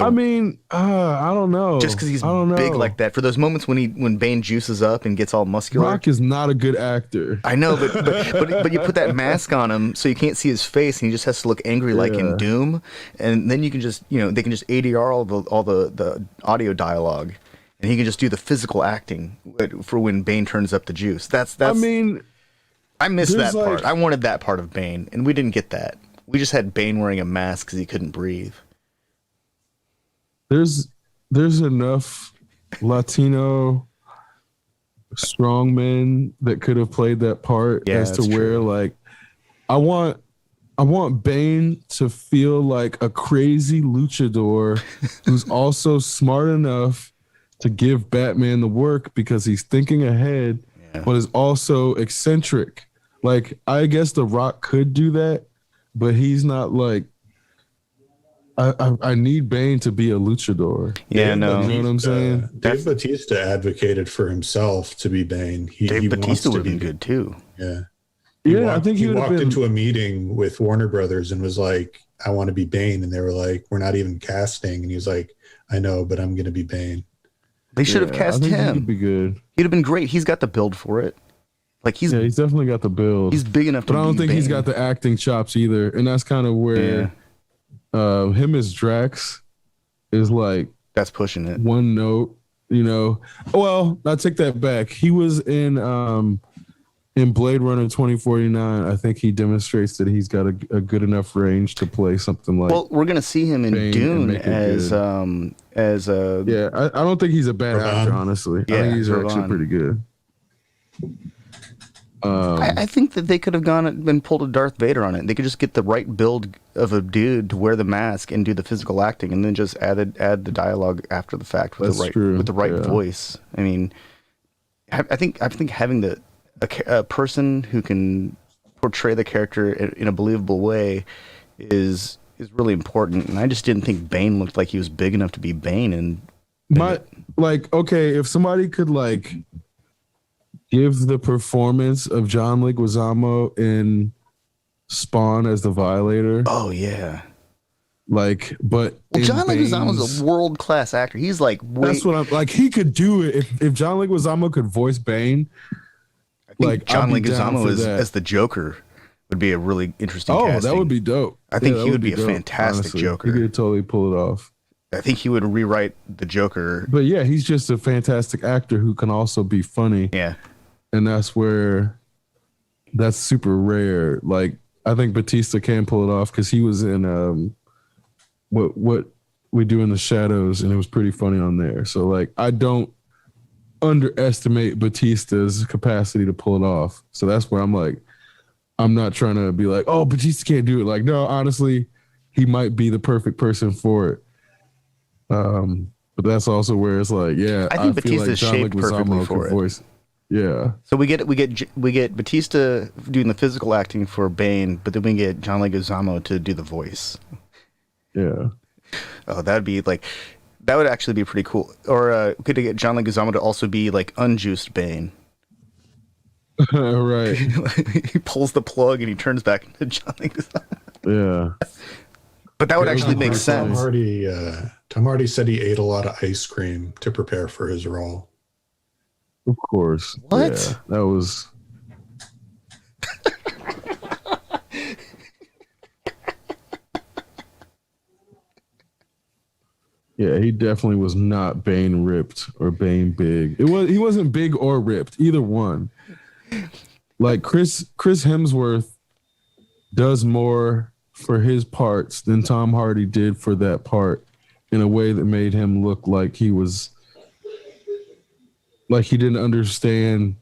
I mean, I don't know. Just because he's I don't know. big like that. For those moments when Bane juices up and gets all muscular. Rock is not a good actor. I know, but you put that mask on him so you can't see his face, and he just has to look angry like in Yeah. Doom, and then you can just they can just ADR all the audio dialogue, and he can just do the physical acting for when Bane turns up the juice. That's. I mean, I missed that there's part. like- I wanted that part of Bane, and we didn't get that. We just had Bane wearing a mask because he couldn't breathe. there's enough Latino strongmen that could have played that part Yeah, as to that's where true. like I want Bane to feel like a crazy luchador who's also smart enough to give Batman the work because he's thinking ahead, but is also eccentric. Like, I guess The Rock could do that, but he's not like. I need Bane to be a luchador. Yeah, no. You know what I'm saying? Dave Bautista advocated for himself to be Bane. He Dave wants Bautista to would have been be- good too. Yeah. Yeah, I think he he would have walked been. into a meeting with Warner Brothers and was like, "I want to be Bane," and they were like, "We're not even casting," and he was like, "I know, but I'm going to be Bane." They should have Yeah, cast I think He him. would be good. He'd have been great. He's got the build for it. Like he's Yeah, he's definitely got the build. big enough to. But I don't be think he's Bane. got the acting chops either, and that's kind of where him as Drax is like That's pushing it. one note. You know, well, I take that back. He was in Blade Runner 2049. I think he demonstrates that he's got a good enough range to play something like. Well, we're gonna see him in Bane and Dune make it as good. Yeah, I don't think he's a bad Ravan. actor, honestly. I Yeah, think he's actually Ravan. pretty good. I think that they could have gone and pulled a Darth Vader on it. They could just get the right build of a dude to wear the mask and do the physical acting, and then just add the dialogue after the fact with That's true, the right yeah. voice. I mean, I think having a person who can portray the character in a believable way is really important. And I just didn't think Bane looked like he was big enough to be Bane. And Okay, if somebody could like give the performance of John Leguizamo in Spawn as the Violator, oh yeah, but well, in John Leguizamo's Bane's- a world class actor. He's like That's what I'm like. He could do it if John Leguizamo could voice Bane. I think Like, John I'd be down Leguizamo for is that. as the Joker. would be a really interesting Oh, casting. that would be dope. I think Yeah, he that would be a dope, fantastic honestly. Joker. He could totally pull it off. I think he would rewrite the Joker. But yeah, he's just a fantastic actor who can also be funny. Yeah. And that's super rare. Like, I think Batista can pull it off because he was in what We Do in the Shadows, and it was pretty funny on there. So like, I don't underestimate Batista's capacity to pull it off. So that's where I'm like, I'm not trying to be like, oh, Batista can't do it. Like, no, honestly, he might be the perfect person for it. But that's also where it's like, yeah, I think feel Batista's John shaped perfectly Leguizamo for could it. voice. Yeah. So we get Batista doing the physical acting for Bane, but then we get John Leguizamo to do the voice. Yeah. Oh, that would actually be pretty cool. Or we could get John Leguizamo to also be like unjuiced Bane. Right. He pulls the plug and he turns back into John Leguizamo. Yeah. But that would actually make sense. Tom Hardy said he ate a lot of ice cream to prepare for his role. Of course. What? Yeah, that was. Yeah, he definitely was not Bane ripped or Bane big. He wasn't big or ripped, either one. Like Chris Hemsworth does more for his parts than Tom Hardy did for that part in a way that made him look like he was like he didn't understand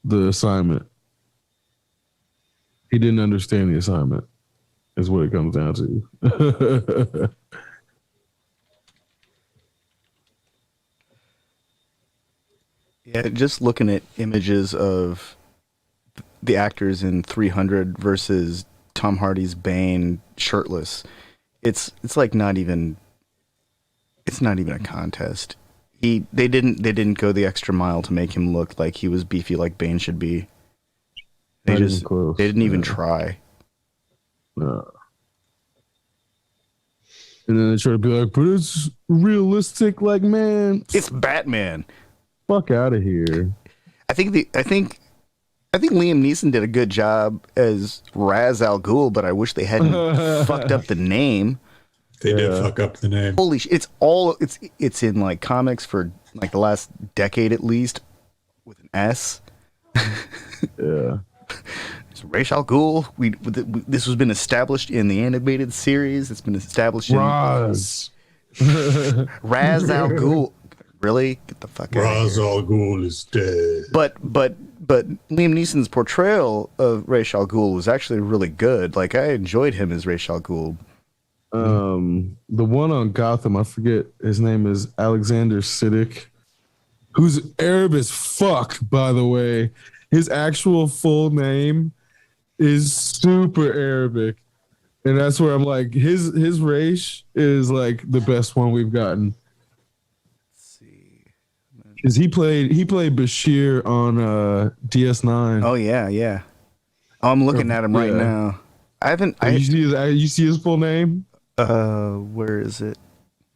the assignment. He didn't understand the assignment is what it comes down to. Yeah, just looking at images of the actors in 300 versus Tom Hardy's Bane shirtless, it's like not even a contest. They didn't go the extra mile to make him look like he was beefy like Bane should be. They didn't even try. And then they try to be like, but it's realistic, like, man. It's Batman. Fuck out of here. I think Liam Neeson did a good job as Ra's al Ghul, but I wish they hadn't fucked up the name. They did fuck up the name. Holy shit! It's in like comics for like the last decade at least, with an S. Yeah. It's Ra's al Ghul. This has been established in the animated series. It's been established in Raz. Ra's al Ghul. Really? Get the fuck out of Ra's here. al Ghul is dead. But Liam Neeson's portrayal of Ra's al Ghul was actually really good. Like, I enjoyed him as Ra's al Ghul. The one on Gotham, I forget his name is Alexander Siddiq, who's Arab as fuck, by the way. His actual full name is super Arabic. And that's where I'm like, his race is like the best one we've gotten. Because he played Bashir on DS9. Oh yeah. Oh, I'm looking at him right now. You see his full name? Where is it?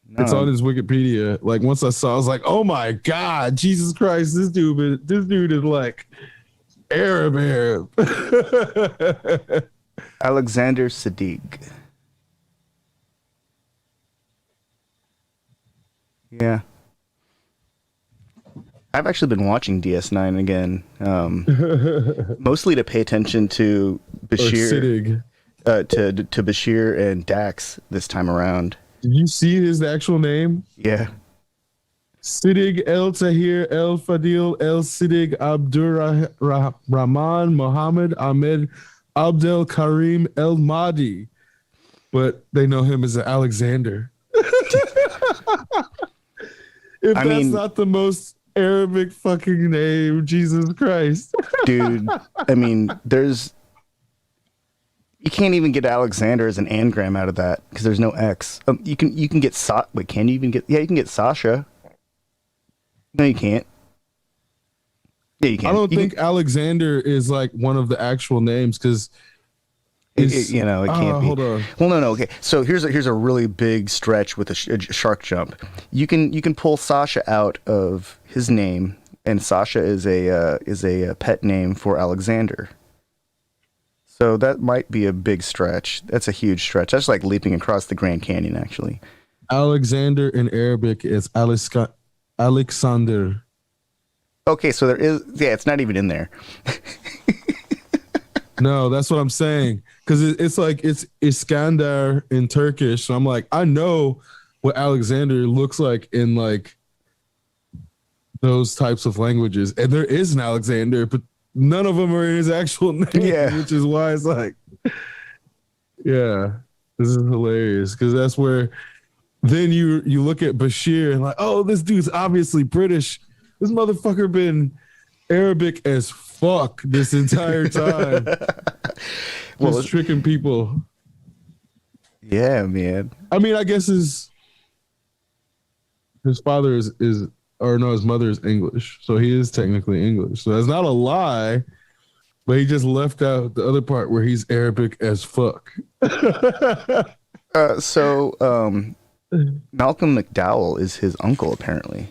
No. It's on his Wikipedia. Like once I saw, I was like, "Oh my god, Jesus Christ! This dude is like Arab." Alexander Siddiq. Yeah. I've actually been watching DS9 again, mostly to pay attention to Bashir, to Bashir and Dax this time around. Did you see his actual name? Yeah. Siddiq El Tahir El Fadil El Siddiq Rahman Mohammed Ahmed Abdel Karim El Mahdi, but they know him as Alexander. If that's not the most Arabic fucking name, Jesus Christ. Dude, I mean, you can't even get Alexander as an anagram out of that because there's no X. You can get can you even get? Yeah, you can get Sasha. No, you can't. Yeah, you can. I don't think Alexander is like one of the actual names because it can't be. Hold on. Well, no. Okay, so here's a really big stretch with a shark jump. You can pull Sasha out of his name, and Sasha is a pet name for Alexander. So that might be a big stretch. That's a huge stretch. That's like leaping across the Grand Canyon, actually. Alexander in Arabic is Alexander. Okay, so there is. Yeah, it's not even in there. No, that's what I'm saying. Because it's like it's Iskandar in Turkish. So I'm like, I know what Alexander looks like in like those types of languages, and there is an Alexander, but none of them are in his actual name. Yeah. Which is why it's like, yeah, this is hilarious because that's where then you look at Bashir and like, oh, this dude's obviously British. This motherfucker been Arabic as fuck this entire time. Well, Just tricking people. Yeah, man. I mean, I guess his father is or no, his mother is English, so he is technically English. So that's not a lie, but he just left out the other part where he's Arabic as fuck. Malcolm McDowell is his uncle, apparently.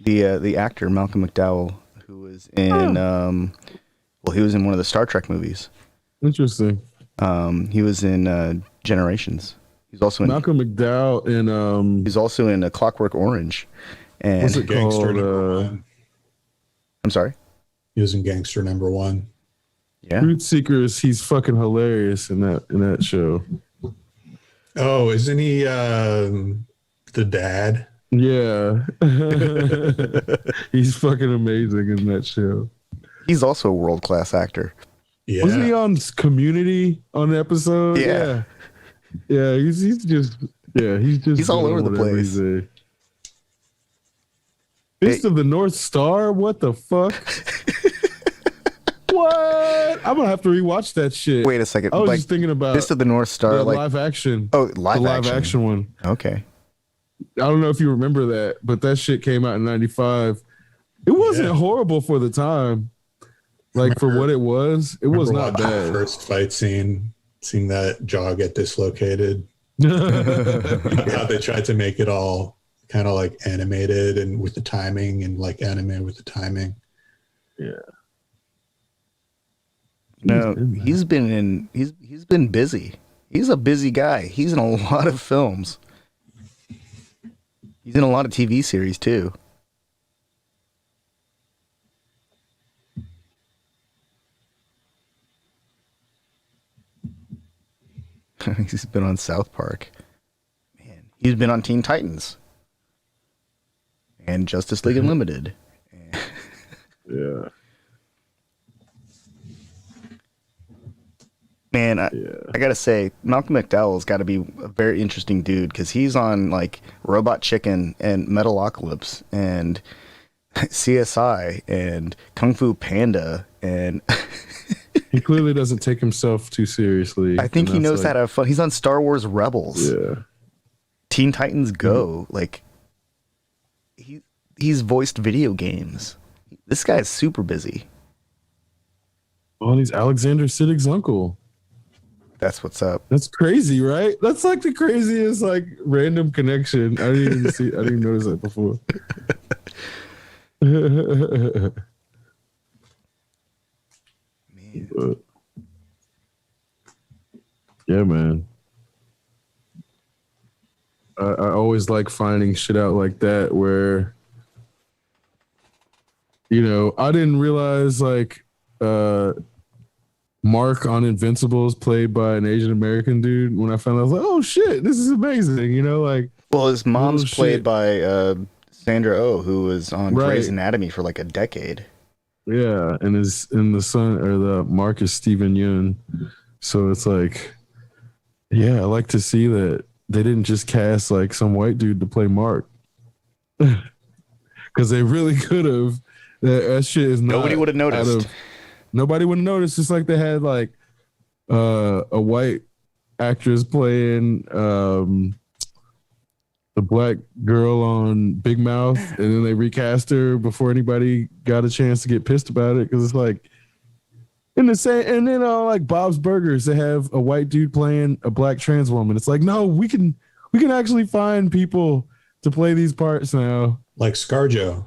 The actor Malcolm McDowell, who was in he was in one of the Star Trek movies. Interesting. He was in Generations. He's also in Malcolm McDowell in He's also in A Clockwork Orange. And what's it Gangster called? number one. I'm sorry. He was in Gangster number one. Yeah. Truth Seekers. He's fucking hilarious in that show. Oh, isn't he the dad? Yeah. He's fucking amazing in that show. He's also a world-class actor. Yeah. Wasn't he on Community on the episode? Yeah. Yeah, he's just He's all over the place. Fist of the North Star? What the fuck? What? I'm gonna have to rewatch that shit. Wait a second. I was just thinking about Fist of the North Star, the like live action. Oh, The live live action one. Okay. I don't know if you remember that, but that shit came out in '95. It wasn't horrible for the time. Like for what it was not bad. The first fight scene, seeing that jaw get dislocated. How they tried to make it all kind of like animated and with the timing and like anime with the timing. Yeah. No, he's been busy. He's a busy guy. He's in a lot of films. He's in a lot of TV series too. He's been on South Park. Man, he's been on Teen Titans and Justice League Unlimited. Yeah. Man, I gotta say, Malcolm McDowell's got to be a very interesting dude because he's on like Robot Chicken and Metalocalypse and CSI and Kung Fu Panda, and He clearly doesn't take himself too seriously. I think he knows how to have fun. He's on Star Wars Rebels. Yeah. Teen Titans Go. Like he's voiced video games. This guy is super busy. Oh, he's Alexander Siddig's uncle. That's what's up. That's crazy, right? That's like the craziest, like random connection. I didn't even notice that before. Man. But, yeah, man. I always like finding shit out like that where, I didn't realize like Mark on Invincibles played by an Asian American dude. When I found out, I was like, oh shit, this is amazing. Like, well, his mom's played by Sandra Oh, who was on Grey's Anatomy for like a decade. Yeah, and the son or the Mark is Steven Yeun. So it's like, yeah, I like to see that they didn't just cast like some white dude to play Mark. Because they really could have. That shit is not. Nobody would have noticed. Nobody would have noticed. Just like they had like a white actress playing the black girl on Big Mouth, and then they recast her before anybody got a chance to get pissed about it, because it's like in the same. And then like Bob's Burgers, they have a white dude playing a black trans woman. It's like, no, we can actually find people to play these parts now, like ScarJo.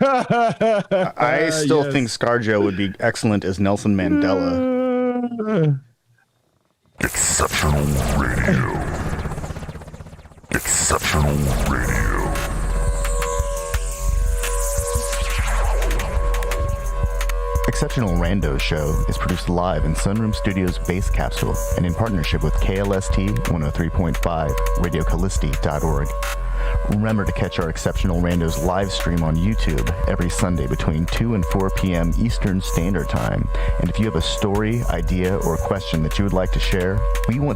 I still Yes. think ScarJo would be excellent as Nelson Mandela. Exceptional Radio. Exceptional Radio. Exceptional Randos show is produced live in Sunroom Studios Base Capsule and in partnership with KLST 103.5, RadioCallisti.org. Remember to catch our Exceptional Randos live stream on YouTube every Sunday between 2 and 4 p.m. Eastern Standard Time. And if you have a story, idea, or question that you would like to share, we want to